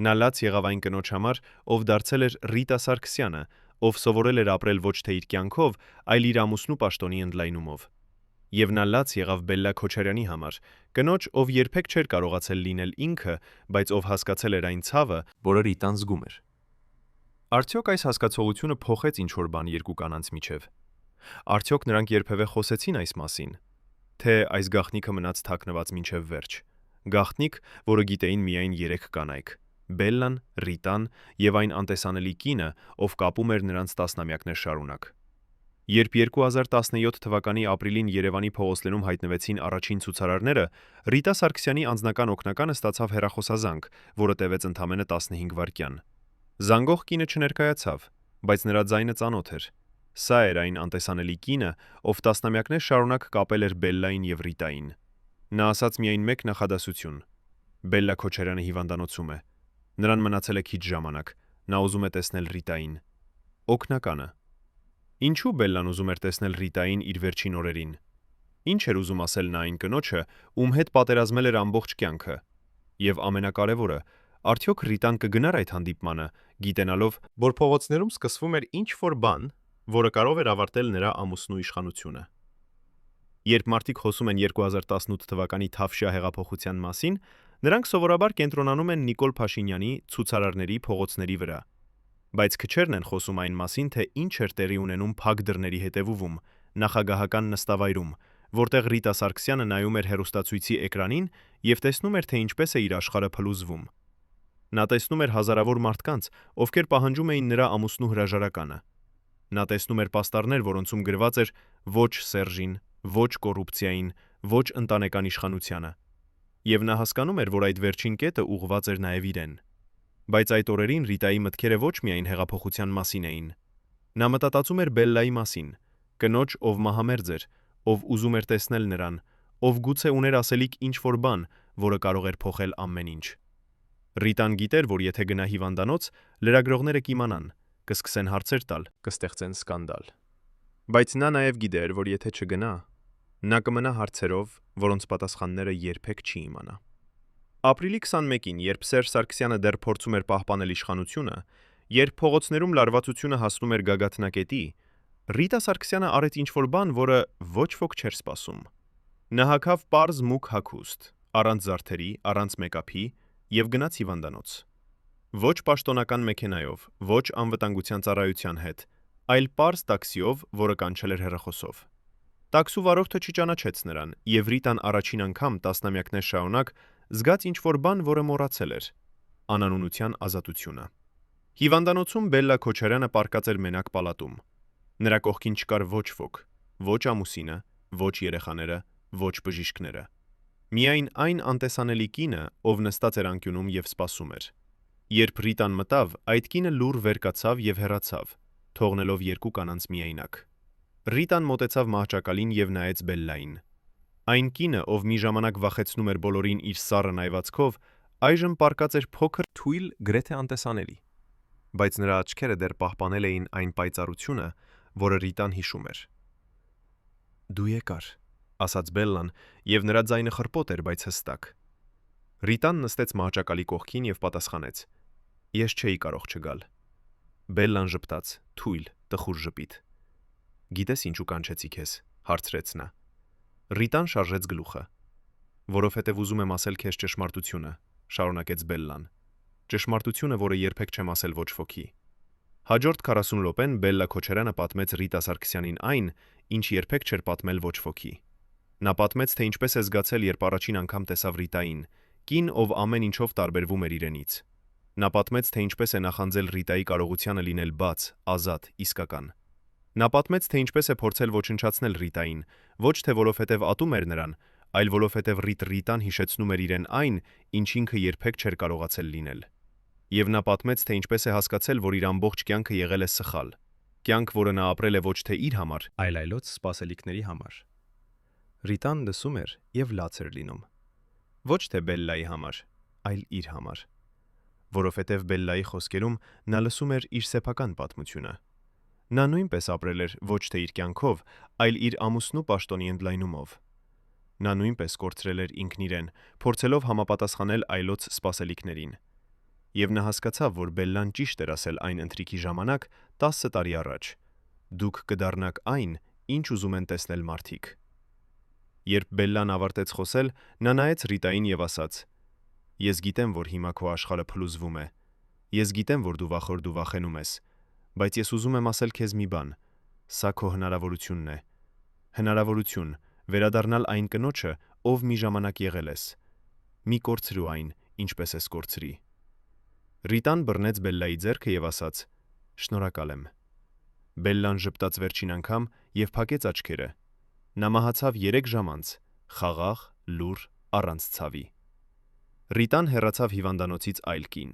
Նա լաց եղավ այն կնոջ համար, ով դարձել էր Ռիտա Սարգսյանը, ով սովորել էր ապրել ոչ թե իր կյանքով, այլ իր ամուսնու պաշտոնի ընդլայնումով։ Եվ նա լաց եղավ Բելլա Քոչարյանի համար, կնոջ, ով երբեք չէր կարողացել լինել ինքը, բայց ով հասկացել էր այն ցավը, որը Ռիտան զգում էր։ Արդյոք այս հասկացողությունը փոխեց ինչ-որ բան երկու կանանց միջև։ Արդյոք նրանք երբևէ խոսեցին այս մասին, թե այս գաղտնիքը մնաց թաքնված մինչև վերջ։ Գաղտնիք, որը գիտեին միայն 3 կանայք՝ Բելլան, Ռիտան եւ այն անտեսանելի կինը, ով կապում էր նրանց տասնամյակներ շարունակ։ Երբ 2017 թվականի ապրիլին Երևանի փողոցներում հայտնվեցին առաջին ցուցարարները, Ռիտա Սարգսյանի անձնական օգնականը ստացավ հեռախոսազանգ, որը տևեց ընդամենը 15 վայրկյան։ Զանգող կինը չներկայացավ, բայց նրա ձայնը ծանոթ էր։ Սա էր այն անտեսանելի կինը, ով տասնամյակներ շարունակ կապել էր Բելլային եւ Ռիտային։ Նա ասաց միայն մեկ նախադասություն. Բելլա Քոչարյանը հիվանդանոցում է։ Նրան մնացել է քիչ ժամանակ։ Նա ուզում է տեսնել Ռիտային։ Օգնականը։ Ինչու Բելլան ուզում էր տեսնել Ռիտային իր վերջին օրերին։ Ինչ էր ուզում ասել նա այն կնոջը, ում հետ պատերազմել էր ամբողջ կյանքը։ Եվ ամենակարևորը, արդյոք Ռիտան կգնար այդ հանդիպմանը, գիտենալով, որ փողոցներում սկսվում էր ինչ-որ բան, որը կարող էր ավարտել նրա ամուսնու իշխանությունը։ Երբ մարդիկ խոսում են 2018 թվականի Թավշյա հեղափոխության մասին, նրանք սովորաբար կենտրոնանում են Նիկոլ Փաշինյանի ցուցարարների փողոցների վրա։ Բայց քչերն են խոսում այն մասին, թե ինչ էր տեղի ունենում փակ դռների հետևում, նախագահական նստավայրում, որտեղ Ռիտա Սարգսյանը նայում էր հեռուստացույցի էկրանին եւ տեսնում էր, թե ինչպես է իր աշխարհը փլուզվում։ Նա տեսնում էր հազարավոր մարդկանց, ովքեր պահանջում էին նրա ամուսնու հրաժարականը։ Նա տեսնում էր պաստառներ, որոնցում գրված էր ոչ Սերժին, ոչ կոռուպցիային, ոչ ընտանեկան իշխանությանը։ Եվ նա հասկանում էր, որ այդ վերջին կետը ուղղված էր նաև իրեն։ Բայց այդ օրերին Ռիտայի մտքերը ոչ միայն հեղափոխության մասին էին։ Նա մտածում էր Բելլայի մասին, կնոջ, ով մահամերձ էր, ով ուզում էր տեսնել նրան, ով գուցե ուներ ասելիք ինչ-որ բան, որը կարող էր փոխել ամեն ինչ։ Ռիտան գիտեր, որ եթե գնա հիվանդանոց, լրագրողները կիմանան, կսկսեն հարցեր տալ, կստեղծեն սկանդալ։ Բայց նա նաև գիտեր, որ եթե չգնա, նա կմնա հարցերով, որոնց պատասխանները երբեք չի իմանա։ Ապրիլի 21-ին, երբ Սերժ Սարգսյանը դեռ փորձում էր պահպանել իշխանությունը, երբ փողոցներում լարվածությունը հասնում էր գագաթնակետի, Ռիտա Սարգսյանը արեց ինչ-որ բան, որը ոչ ոք չէր սպասում։ Նա հագավ պարզ մուգ հագուստ, առանց զարդերի, առանց մեյքափի եւ գնաց հիվանդանոց։ Ոչ պաշտոնական մեքենայով, ոչ անվտանգության ծառայության հետ, այլ պարզ տաքսիով, որը կանչել էր հեռախոսով։ Տաքսու վարորդը չճանաչեց նրան, եւ Ռիտան առաջին անգամ տասնամյակներ շարունակ զգաց ինչ-որ բան, որը մոռացել էր՝ անանունության ազատությունը։ Հիվանդանոցում Բելլա Քոչարյանը պառկած էր մենակ պալատում։ Նրա կողքին չկար ոչ ոք, ոչ ամուսինը, ոչ երեխաները, ոչ բժիշկները։ Միայն այն անտեսանելի կինը, ով նստած էր անկյունում եւ սպասում էր։ Երբ Ռիտան մտավ, այդ կինը լուռ վեր կացավ եւ հեռացավ, թողնելով երկու կանանց միայնակ։ Ռիտան մոտեցավ մահճակալին եւ նայեց Բելլային։ Այն կինը, ով մի ժամանակ վախեցնում էր բոլորին իր սառը նայվածքով, այժմ պառկած էր փոքր, թույլ, գրեթե անտեսանելի։ Բայց նրա աչքերը դեռ պահպանել էին այն պայծառությունը, որը Ռիտան հիշում էր։ «Դու եկար», ասաց Բելլան, եւ նրա ձայնը խռպոտ էր, բայց հստակ։ Ռիտան նստեց մահճակալի կողքին եւ պատասխանեց. «Ես չէի կարող չգալ»։ Բելլան ժպտաց, թույլ, տխուր ժպիտ։ «Գիտես ինչու կանչեցի քեզ», հարցրեց նա։ Ռիտան շարժեց գլուխը։ «Որովհետև ուզում եմ ասել քեզ ճշմարտությունը», շարունակեց Բելլան։ «Ճշմարտությունը, որը երբեք չեմ ասել ոչ ոքի»։ Հաջորդ 40 րոպեն Բելլա Քոչարյանը պատմեց Ռիտա Սարգսյանին այն, ինչ երբեք չէր պատմել ոչ ոքի։ Նա պատմեց, թե ինչպես է զգացել, երբ առաջին անգամ տեսավ Ռիտային, կին, ով ամեն ինչով տարբերվում էր իրենից։ Նա պատմեց, թե ինչպես է նախանձել Ռիտայի կարողությանը լինել բաց, ազատ, իսկական։ Նա պատմեց, թե ինչպես է փորձել ոչնչացնել Ռիտային, ոչ թե որովհետև ատում էր նրան, այլ որովհետև Ռիտան հիշեցնում էր իրեն այն, ինչ ինքը երբեք չէր կարողացել լինել։ Եվ նա պատմեց, թե ինչպես է հասկացել, որ իր ամբողջ կյանքը եղել է սխալ, կյանք, որը նա ապրել է ոչ թե իր համար, այլ այլոց սպասելիքների համար։ Ռիտան լսում էր եւ լաց էր լինում։ Ոչ թե Բելլայի համար, այլ իր համար։ Որովհետև Բելլայի խոսքերում նա լսում էր իր սեփական պատմությունը։ Նա նույնպես ապրել էր ոչ թե իր կյանքով, այլ իր ամուսնու պաշտոնի ընդլայնումով։ Նա նույնպես կորցրել էր ինքն իրեն, փորձելով համապատասխանել այլոց սպասելիքներին։ Եվ նա հասկացավ, որ Բելլան ճիշտ էր ասել այն ընթրիքի ժամանակ 10 տարի առաջ. «Դուք կդառնաք այն, ինչ ուզում են տեսնել մարդիկ»։ Երբ Բելլան ավարտեց խոսել, նա նայեց Ռիտային եւ ասաց. «Ես գիտեմ, որ հիմա քո աշխարհը փլուզվում է։ Ես գիտեմ, որ դու վախենում ես, բայց ես ուզում եմ ասել քեզ մի բան. սա քո հնարավորությունն է։ Հնարավորություն վերադառնալ այն կնոջը, ով մի ժամանակ եղել ես։ Մի կորցրու այն, ինչպես ես կորցրի»։ Ռիտան բռնեց Բելլայի ձեռքը եւ ասաց. «Շնորհակալ եմ»։ Բելլան ժպտաց վերջին անգամ եւ փակեց աչքերը։ Նա մահացավ 3 ժամ անց, խաղաղ, լուռ, առանց ցավի։ Ռիտան հեռացավ հիվանդանոցից այլ կին։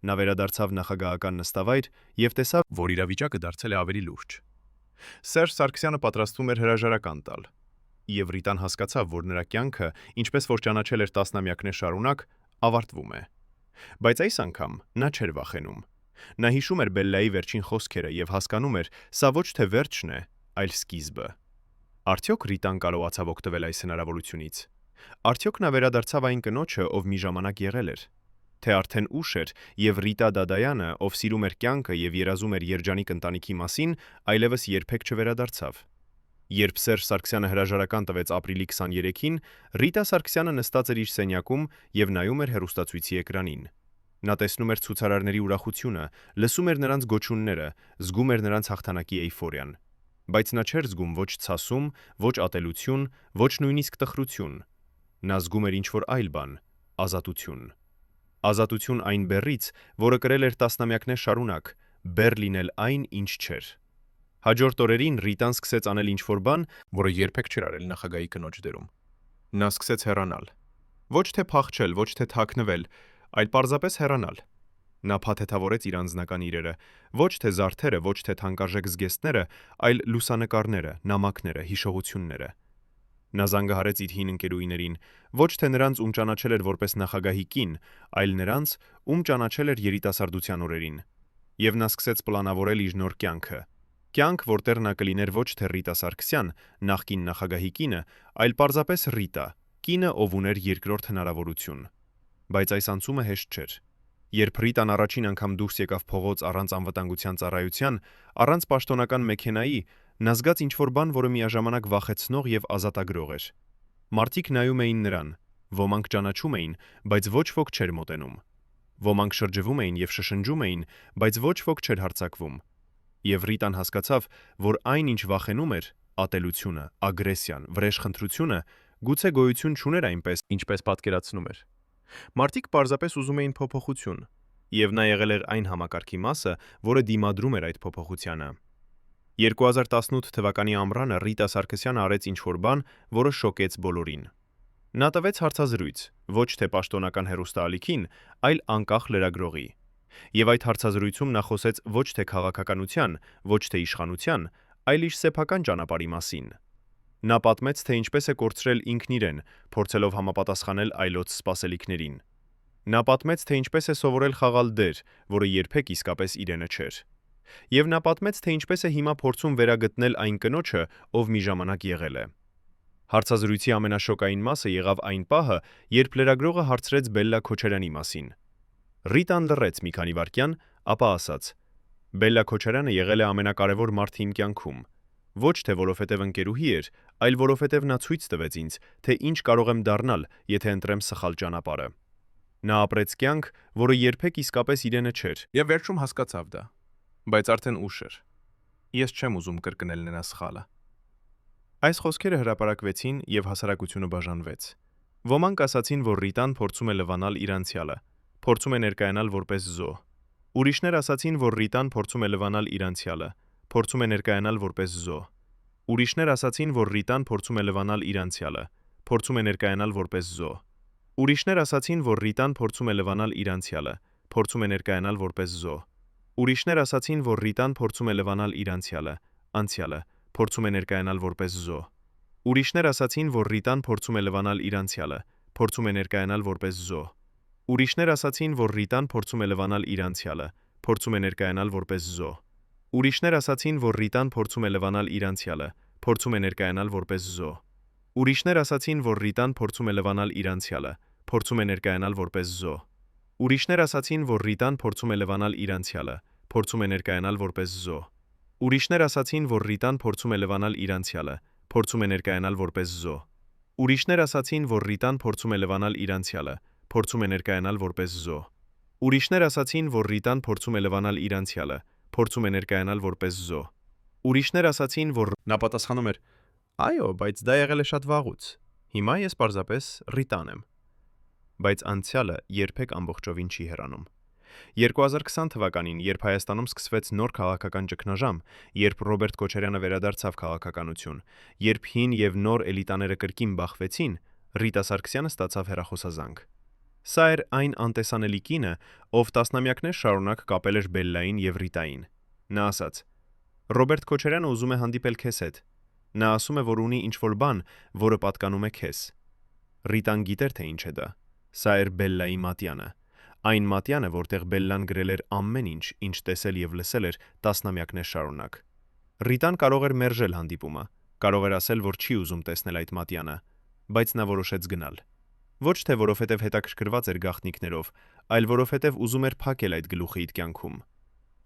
Նա վերադարձավ նախագահական նստավայր եւ տեսավ, որ իրավիճակը դարձել է ավելի լուրջ։ Սերժ Սարգսյանը պատրաստվում էր հրաժարական տալ, եւ Ռիտան հասկացավ, որ նրա կյանքը, ինչպես որ ճանաչել էր տասնամյակներ շարունակ, ավարտվում է։ Բայց այս անգամ նա չէր վախենում։ Նա հիշում էր Բելլայի վերջին խոսքերը եւ հասկանում էր, սա ոչ թե վերջն է, այլ սկիզբը։ Արդյոք Ռիտան կարողացավ օգտվել այս հնարավորությունից։ Արդյոք նա վերադարձավ այն կնոջը, ով մի ժամանակ եղել էր։ Թե արդեն ուշ էր, եւ Ռիտա Դադայանը, ով սիրում էր կյանքը եւ երազում էր երջանիկ ընտանիքի մասին, այլևս երբեք չվերադարձավ։ Երբ Սերժ Սարգսյանը հրաժարական տվեց ապրիլի 23-ին, Ռիտա Սարգսյանը նստած էր իր սենյակում եւ նայում էր հեռուստացույցի էկրանին։ Նա տեսնում էր ցուցարարների ուրախությունը, լսում էր նրանց գոչյունները, զգում էր նրանց հաղթանակի էյֆորիան։ Բայց նա չէր զգում ոչ ցասում, ոչ ատելություն, ոչ նույնիսկ տխրություն։ Նա զգում էր ինչ-որ այլ բան՝ ազատություն։ Ազատություն այն բեռից, որը կրել էր տասնամյակներ շարունակ, բեռ լինել այն, ինչ չէր։ Հաջորդ օրերին Ռիտան սկսեց անել ինչ-որ բան, որը երբեք չէր արել նախագահի կնոջ դերում։ Նա սկսեց հեռանալ։ Ոչ թե փախչել, ոչ թե թաքնվել, այլ պարզապես հեռանալ։ Նա փաթեթավորեց իր անձնական իրերը, ոչ թե զարդերը, ոչ թե թանկարժեք զգեստները, այլ լուսանկարները, նամակները, հիշողությունները։ Նա զանգահարեց իր հին ընկերուհիներին, ոչ թե նրանց, ում ճանաչել էր որպես նախագահի կին, այլ նրանց, ում ճանաչել էր երիտասարդության օրերին։ Եվ նա սկսեց պլանավորել իր նոր կյանքը։ Կյանք, որտեղ նա կլիներ ոչ թե Ռիտա Սարգսյան, նախկին նախագահի կինը, այլ պարզապես Ռիտա, կինը, ով ուներ երկրորդ հնարավորություն։ Բայց այս անցումը հեշտ չէր։ Երբ Ռիտան առաջին անգամ դուրս եկավ փողոց առանց անվտանգության ծառայության, առանց պաշտոնական մեքենայի, նա զգաց ինչ-որ բան, որը միաժամանակ վախեցնող եւ ազատագրող էր։ Մարդիկ նայում էին նրան, Ոմանք ճանաչում էին, բայց ոչ ոք չէր մոտենում։ Ոմանք շրջվում էին եւ շշնջում էին, բայց ոչ ոք չէր հարձակվում։ Եվ Ռիտան հասկացավ, որ այն, ինչ վախենում էր, ատելությունը, ագրեսիան, վրեժխնդրությունը, գուցե գոյություն չուներ այնպես, ինչպես պատկերացնում էր։ Մարդիկ պարզապես ուզում էին փոփոխություն, եւ նա եղել էր այն համակարգի մասը, որը դիմադրում էր այդ փոփոխությանը։ 2018 թվականի ամռանը Ռիտա Սարգսյանը արեց ինչ-որ բան, որը շոկեց բոլորին։ Նա տվեց հարցազրույց, ոչ թե պաշտոնական հեռուստաալիքին, այլ անկախ լրագրողի։ Եվ այդ հարցազրույցում նա խոսեց ոչ թե քաղաքականության, ոչ թե իշխանության, այլ իր սեփական ճանապարհի մասին։ Նա պատմեց, թե ինչպես է կորցրել ինքն իրեն, փորձելով համապատասխանել այլոց սպասելիքներին։ Նա պատմեց, թե ինչպես է սովորել խաղալ դեր, որը երբեք իսկապես իրենը չէր։ Եվ նա պատմեց, թե ինչպես է հիմա փորձում վերագտնել այն կնոջը, ով մի ժամանակ եղել է։ Հարցազրույցի ամենաշոկային մասը եղավ այն պահը, երբ լրագրողը հարցրեց Բելլա Քոչարյանի մասին։ Ռիտան լռեց մի քանի վայրկյան, ապա ասաց. Բելլա Քոչարյանը եղել է ամենակարևոր մարդը իմ կյանքում։ Ոչ թե որովհետև ընկերուհի էր, այլ որովհետև նա ցույց տվեց ինձ, թե ինչ կարող եմ դառնալ, եթե ընտրեմ սխալ ճանապարհը։ Նա ապրեց կյանք, որը երբեք իսկապես իրենը չէր, Եվ վերջում հասկացավ դա, բայց արդեն ուշ էր։ Ես չեմ ուզում կրկնել նրա սխալը։ Այս խոսքերը հրապարակվեցին եւ հասարակությունը բաժանվեց։ Ոմանք ասացին, որ Ռիտան փորձում է լվանալ իր անցյալը, փորձում է ներկայանալ որպես զոհ։ Ուրիշներ ասացին, որ Ռիտան փորձում է լվանալ իր անցյալը, փորձում է ներկայանալ որպես զոհ։ Ուրիշներ ասացին, որ Ռիտան փորձում է լվանալ իր անցյալը, փորձում է ներկայանալ որպես զոհ։ Ուրիշներ ասացին, որ Ռիտան փորձում է լվանալ իր անցյալը, փորձում է ներկայանալ որպես զոհ։ Ուրիշներ ասացին, որ Ռիտան փորձում է լվանալ իր անցյալը, փորձում է ներկայանալ որպես զոհ։ Ուրիշներ ասացին, որ Ռիտան փորձում է լվանալ իր անցյալը, փորձում է ներկայանալ որպես զոհ։ Ուրիշներ ասացին, որ Ռիտան փորձում է լվանալ իր անցյալը, փորձում է ներկայանալ որպես զոհ։ Ուրիշներ ասացին, որ Ռիտան փորձում է լվանալ իր անցյալը, փորձում է ներկայանալ որպես զոհ։ Ուրիշներ ասացին, որ Ռիտան փորձում է լվանալ իր անցյալը, փորձում է ներկայանալ որպես զոհ։ Ուրիշներ ասացին, որ Ռիտան փորձում է լվանալ իր անցյալը, փորձում է ներկայանալ որպես զոհ։ Ուրիշներ ասացին, որ Ռիտան փորձում է լվանալ իր անցյալը, փորձում է ներկայանալ որպես զոհ։ Ուրիշներ ասացին, որ Ռիտան փորձում է լվանալ իր անցյալը, փորձում է ներկայանալ որպես զոհ։ Ուրիշներ ասացին, որ Ռիտան փորձում է լվանալ իր անցյալը, փորձում է ներկայանալ որպես զոհ։ Ուրիշներ ասացին, որ նա պատասխանում էր. Այո, բայց դա եղել է շատ վաղուց։ Հիմա ես պարզապես Ռիտան եմ։ Բայց անցյալը երբեք ամբողջովին չի հեռանում։ 2020 թվականին, երբ Հայաստանում սկսվեց նոր քաղաքական ճգնաժամ, երբ Ռոբերտ Քոչարյանը վերադարձավ քաղաքականություն, երբ հին եւ նոր էլիտաները կրկին բախվեցին, Ռիտա Սարգսյանը ստացավ հեռախոսազանգ։ Սա էր այն անտեսանելի կինը, ով տասնամյակներ շարունակ կապել էր Բելլային եւ Ռիտային։ Նա ասաց. Ռոբերտ Քոչարյանը ուզում է հանդիպել քեզ հետ։ Նա ասում է, որ ունի ինչ-որ բան, որը պատկանում է քեզ։ Ռիտան գիտեր, թե ինչ է դա։ Սա էր Բելլայի մատյանը։ Այն մատյանը, որտեղ Բելլան գրել էր ամեն ինչ, ինչ տեսել եւ լսել էր տասնամյակներ շարունակ։ Ռիտան կարող էր մերժել հանդիպումը, կարող էր ասել, որ չի ուզում տեսնել այդ մատյանը, բայց նա որոշեց գնալ։ Ոչ թե որովհետև հետաքրքրված էր գաղտնիքներով, այլ որովհետև ուզում էր փակել այդ գլուխը իր կյանքում։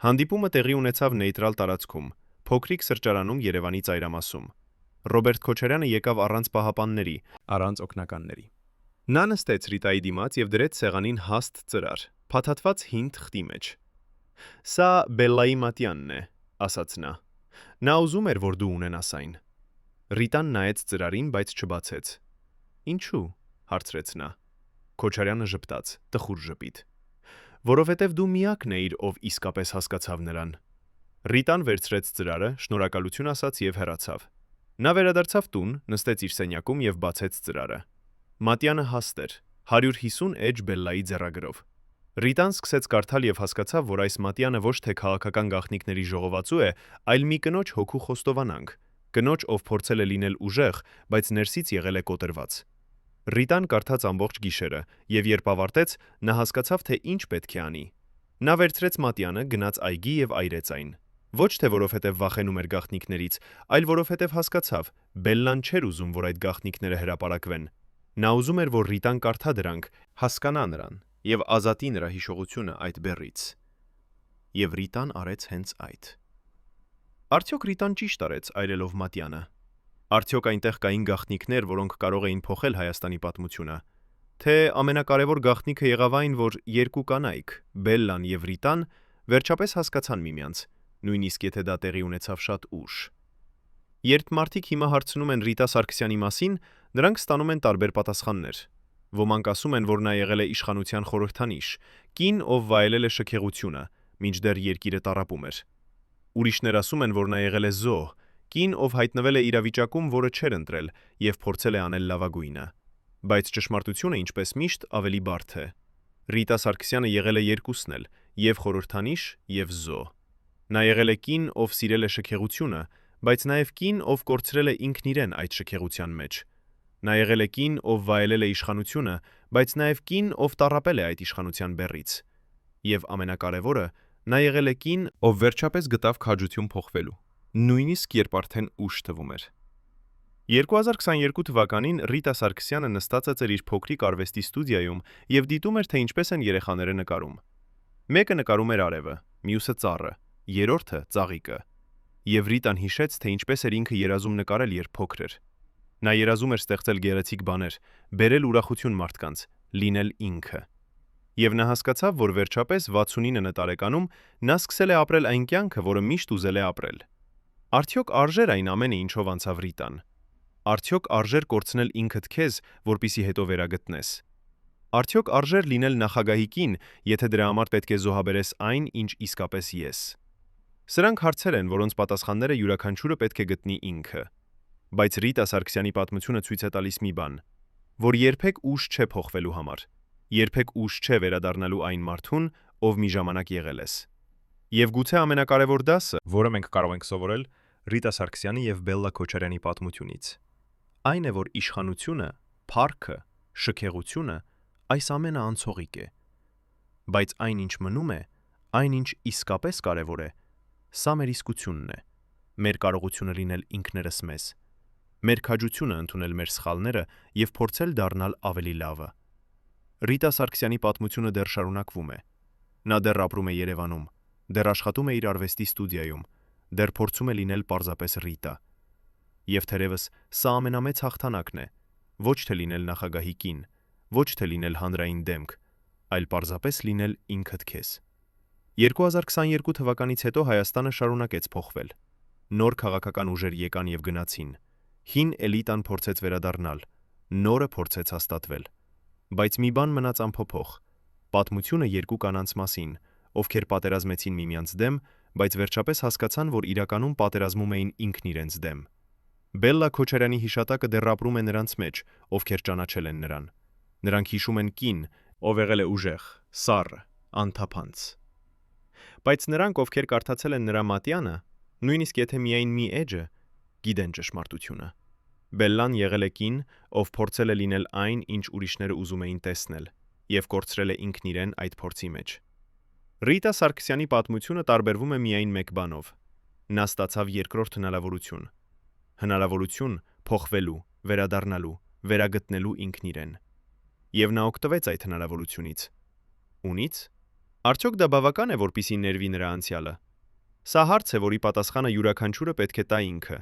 Հանդիպումը տեղի ունեցավ նեյտրալ տարածքում, փոքրիկ սրճարանում Երևանի ծայրամասում։ Ռոբերտ Քոչարյանը եկավ առանց պահապանների, Առանց օգնականների։ Նա նստեց Ռիտայի դիմաց եւ դրեց սեղանին հաստ ծրար, փաթաթված հին թղթի մեջ։ Սա Բելլայի մատյանն է, ասաց նա։ Նա ուզում էր, որ դու ունենաս այն։ Ռիտան նայեց ծրարին, բայց չբացեց։ Ինչու՞, հարցրեց նա։ Քոչարյանը ժպտաց, տխուր ժպիտ։ Որովհետև դու միակն էիր, ով իսկապես հասկացավ նրան։ Ռիտան վերցրեց ծրարը, շնորհակալություն ասաց եւ հեռացավ։ Նա վերադարձավ տուն, նստեց իր սենյակում եւ բացեց ծրարը։ Մատյանը հաստ էր, 150 էջ Բելլայի ձեռագրով։ Ռիտան սկսեց կարդալ եւ հասկացավ, որ այս մատյանը ոչ թե քաղաքական գաղտնիքների ժողովածու է, այլ մի կնոջ հոգու խոստովանանք, կնոջ, ով փորձել է լինել ուժեղ, բայց ներսից եղել է կոտրված։ Ռիտան կարդաց ամբողջ գիշերը, եւ երբ ավարտեց, նա հասկացավ, թե ինչ պետք է անի։ Նա վերցրեց մատյանը, գնաց այգի եւ այրեց այն։ Ոչ թե որովհետև վախենում էր գաղտնիքներից, այլ որովհետև հասկացավ, Բելլան չէր ուզում, որ այդ գաղտնիքները հրապարակվեն։ Նա ուզում էր, որ Ռիտան կարդա դրանք, հասկանա նրան եւ ազատի նրա հիշողությունը այդ բեռից։ Եվ Ռիտան արեց հենց այդ։ Արդյոք Ռիտան ճիշտ արեց այրելով մատյանը։ Արդյոք այնտեղ կային գաղտնիքներ, որոնք կարող էին փոխել Հայաստանի պատմությունը։ թե ամենակարևոր գաղտնիքը եղավ այն, որ երկու կանայք, Բելլան եւ Ռիտան, վերջապես հասկացան միմյանց, նույնիսկ եթե դա տեղի ունեցավ շատ ուշ։ Երբ մարդիկ հիմա հարցնում են Ռիտա Սարգսյանի մասին, նրանք ստանում են տարբեր պատասխաններ։ Ոմանք ասում են, որ նա եղել է իշխանության խորհրդանիշ, կին, ով վայելել է շքեղությունը, մինչդեռ երկիրը տառապում էր։ Ուրիշներ ասում են, որ նա եղել է զոհ, կին, ով հայտնվել է իրավիճակում, որը չէր ընտրել եւ փորձել է անել լավագույնը։ Բայց ճշմարտությունը, ինչպես միշտ, ավելի բարդ է։ Ռիտա Սարգսյանը եղել է երկուսն էլ, եւ խորհրդանիշ, եւ զոհ։ Նա եղել է կին, ով սիրել է շքեղությունը, բայց նաեւ կին, ով կորցրել է ինքն իրեն այդ շքեղության մեջ։ Նա եղել է կին, ով վայելել է իշխանությունը, բայց նաեւ կին, ով տառապել է այդ իշխանության բեռից։ Եվ ամենակարևորը, նա եղել է կին, Ով վերջապես գտավ քաջություն փոխվելու, նույնիսկ երբ արդեն ուշ թվում էր։ 2022 թվականին Ռիտա Սարգսյանը նստած էր իր փոքրիկ արվեստի ստուդիայում եւ դիտում էր, թե ինչպես են երեխաները նկարում։ Մեկը նկարում էր արևը, մյուսը ծառը, երրորդը ծաղիկը։ Եվ Ռիտան հիշեց, թե ինչպես էր ինքը երազում նկարել, երբ փոքր էր։ Նա երազում էր ստեղծել գեղեցիկ բաներ, բերել ուրախություն մարդկանց, լինել ինքը։ Եվ նա հասկացավ, որ վերջապես 69 տարեկանում նա սկսել է ապրել այն կյանքը, որը միշտ ուզել է ապրել։ Արդյոք արժեր այն ամենը, ինչով անցավ Ռիտան։ Արդյոք արժեր կորցնել ինքդ քեզ, որպիսի հետո վերագտնես։ Արդյոք արժեր լինել նախագահի կին, եթե դրա համար պետք է զոհաբերես այն, ինչ իսկապես ես։ Սրանք հարցեր են, որոնց պատասխանները յուրաքանչյուրը պետք է գտնի ինքը։ Բայց Ռիտա Սարգսյանի պատմությունը ցույց է տալիս մի բան, որ երբեք ուշ չէ փոխվելու համար, երբեք ուշ չէ վերադառնալու այն մարդուն, ով մի ժամանակ եղել ես։ Եվ գուցե ամենակարևոր դասը, որը մենք կարող ենք սովորել Ռիտա Սարգսյանի եւ Բելլա Քոչարյանի պատմությունից, այն է, որ իշխանությունը, փառքը, շքեղությունը այս ամենը անցողիկ է։ Բայց այն, ինչ մնում է, այն, ինչ իսկապես կարևոր է, սա մեր իսկությունն է, մեր կարողությունը լինել ինքներս մեզ, մեր քաջությունը ընդունել մեր սխալները եւ փորձել դառնալ ավելի լավը։ Ռիտա Սարգսյանի պատմությունը դեռ շարունակվում է։ Նա դեռ ապրում է Երևանում, դեռ աշխատում է իր արվեստի ստուդիայում, դեռ փորձում է լինել պարզապես Ռիտա։ Եվ թերևս սա ամենամեծ հաղթանակն է, ոչ թե լինել նախագահի կին, ոչ թե լինել հանրային դեմք, այլ պարզապես լինել ինքդ քեզ։ 2022 թվականից հետո Հայաստանը շարունակեց փոխվել։ Նոր քաղաքական ուժեր եկան եւ գնացին։ Հին էլիտան փորձեց վերադառնալ, նորը փորձեց հաստատվել։ Բայց մի բան մնաց անփոփոխ։ Պատմությունը երկու կանանց մասին, ովքեր պատերազմեցին միմյանց դեմ, բայց վերջապես հասկացան, որ իրականում պատերազմում էին ինքն իրենց դեմ։ Բելլա Քոչարյանի հիշատակը դեռ ապրում է նրանց մեջ, ովքեր ճանաչել են նրան։ Նրանք հիշում են կին, ով եղել է ուժեղ, սառը, անթափանց։ Բայց նրանք, ովքեր կարդացել են նրա մատյանը, նույնիսկ եթե միայն մի էջը, գիտեն ճշմարտությունը։ Բելլան եղել է կին, ով փորձել է լինել այն, ինչ ուրիշները ուզում էին տեսնել, եւ կորցրել է ինքն իրեն այդ փորձի մեջ։ Ռիտա Սարգսյանի պատմությունը տարբերվում է միայն մեկ բանով։ Նա ստացավ երկրորդ հնարավորություն։ Հնարավորություն փոխվելու, վերադառնալու, վերագտնելու ինքն իրեն։ Եվ նա օգտվեց այդ հնարավորությունից։ Ունից։ Արդյոք դա բավական է, որպիսի ներվի նրա անցյալը։ Սա հարց է, որի պատասխանը յուրաքանչյուրը պետք է տա ինքը։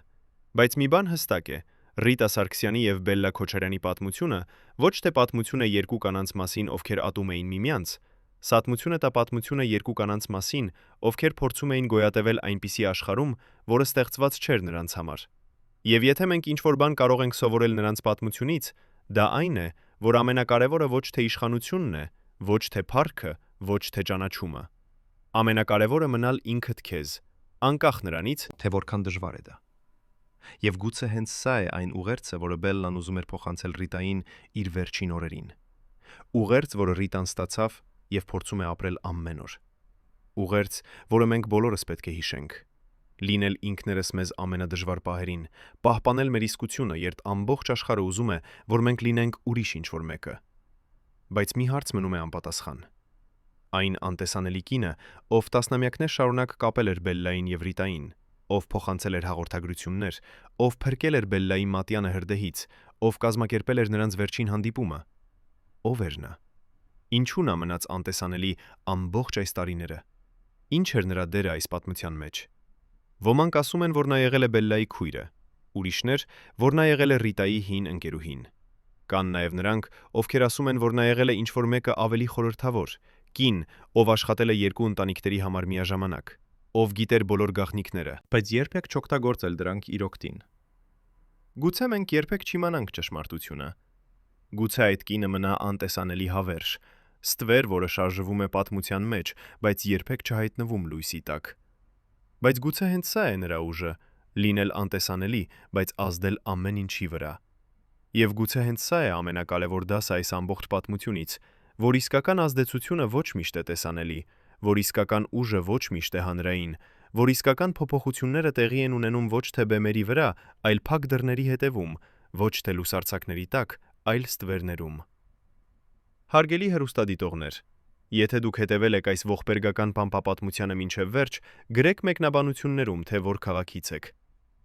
Բայց մի բան հստակ է. Ռիտա Սարգսյանի եւ Բելլա Քոչարյանի պատմությունը ոչ թե պատմություն է երկու կանանց մասին, ովքեր ատում էին միմյանց, սատմություն է դա պատմությունը երկու կանանց մասին, ովքեր փորձում էին գոյատևել այնպիսի աշխարհում, որը ստեղծված չէր նրանց համար։ Եվ եթե մենք ինչ-որ բան կարող ենք սովորել նրանց պատմությունից, դա այն է, որ ամենակարևորը ոչ թե իշխանությունն է, ոչ թե փառքը, ոչ թե ճանաչումը։ Ամենակարևորը մնալ ինքդ քեզ, անկախ նրանից, թե որքան դժվար է դա։ Եվ գուցե հենց սա է այն ուղերձը, որը Բելլան ուզում էր փոխանցել Ռիտային իր վերջին օրերին։ Ուղերձ, որը Ռիտան ստացավ եւ փորձում է ապրել ամեն օր։ Ուղերձ, որը մենք բոլորս պետք է հիշենք։ Լինել ինքներս մեզ ամենադժվար պահերին, պահպանել մեր իսկությունը, երբ ամբողջ աշխարհը ուզում է, որ մենք լինենք ուրիշ ինչ-որ մեկը։ Բայց մի հարց մնում է անպատասխան։ Այն անտեսանելի կինը, ով տասնամյակներ շարունակ կապել էր Բելլային եւ Ռիտային, ով փոխանցել էր հաղորդագրություններ, ով փրկել էր Բելլայի մատյանը հրդեհից, ով կազմակերպել էր նրանց վերջին հանդիպումը։ Ով էր նա։ Ինչու նա մնաց անտեսանելի ամբողջ այս տարիները։ Ինչ էր նրա դերը այս պատմության մեջ։ Ոմանք ասում են, որ նա եղել է Բելլայի քույրը, ուրիշներ, որ նա եղել է Ռիտայի հին ընկերուհին։ Կան նաև նրանք, ովքեր ասում են, որ նա եղել է ինչ-որ մեկը ավելի խորհրդավոր, կին, ով աշխատել է երկու ընտանիքների համար միաժամանակ, ով գիտեր բոլոր գաղտնիքները, բայց երբեք չօգտագործել դրանք իր օգտին։ Գուցե մենք երբեք չիմանանք ճշմարտությունը։ Գուցե այդ կինը մնա անտեսանելի հավերժ, ստվեր, որը շարժվում է պատմության մեջ, բայց երբեք չհայտնվում լույսի տակ։ Բայց գուցե հենց սա է նրա ուժը՝ լինել անտեսանելի, բայց ազդել ամեն ինչի վրա։ Եվ գուցե հենց սա է ամենակարևոր դասը այս ամբողջ պատմությունից, որ իսկական ազդեցությունը ոչ միշտ է տեսանելի, որ իսկական ուժը ոչ միշտ է հանրային, որ իսկական փոփոխությունները տեղի են ունենում ոչ թե բեմերի վրա, այլ փակ դռների հետևում, ոչ թե լուսարձակների տակ, այլ ստվերներում։ Հարգելի հեռուստադիտողներ, եթե դուք հետևել եք այս ողբերգական պամպապատմությանը մինչև վերջ, գրեք մեկնաբանություններում, թե որ քաղաքից եք։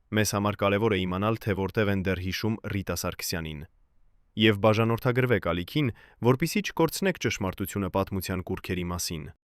Մեզ համար կարևոր է իմանալ, թե որտեղ են դեռ հիշում Ռիտա Սարգսյանին։ Եվ բաժանորդագրվեք ալիքին, որպեսզի չկորցնեք ճշմարտությունը պատմության կուռքերի մասին։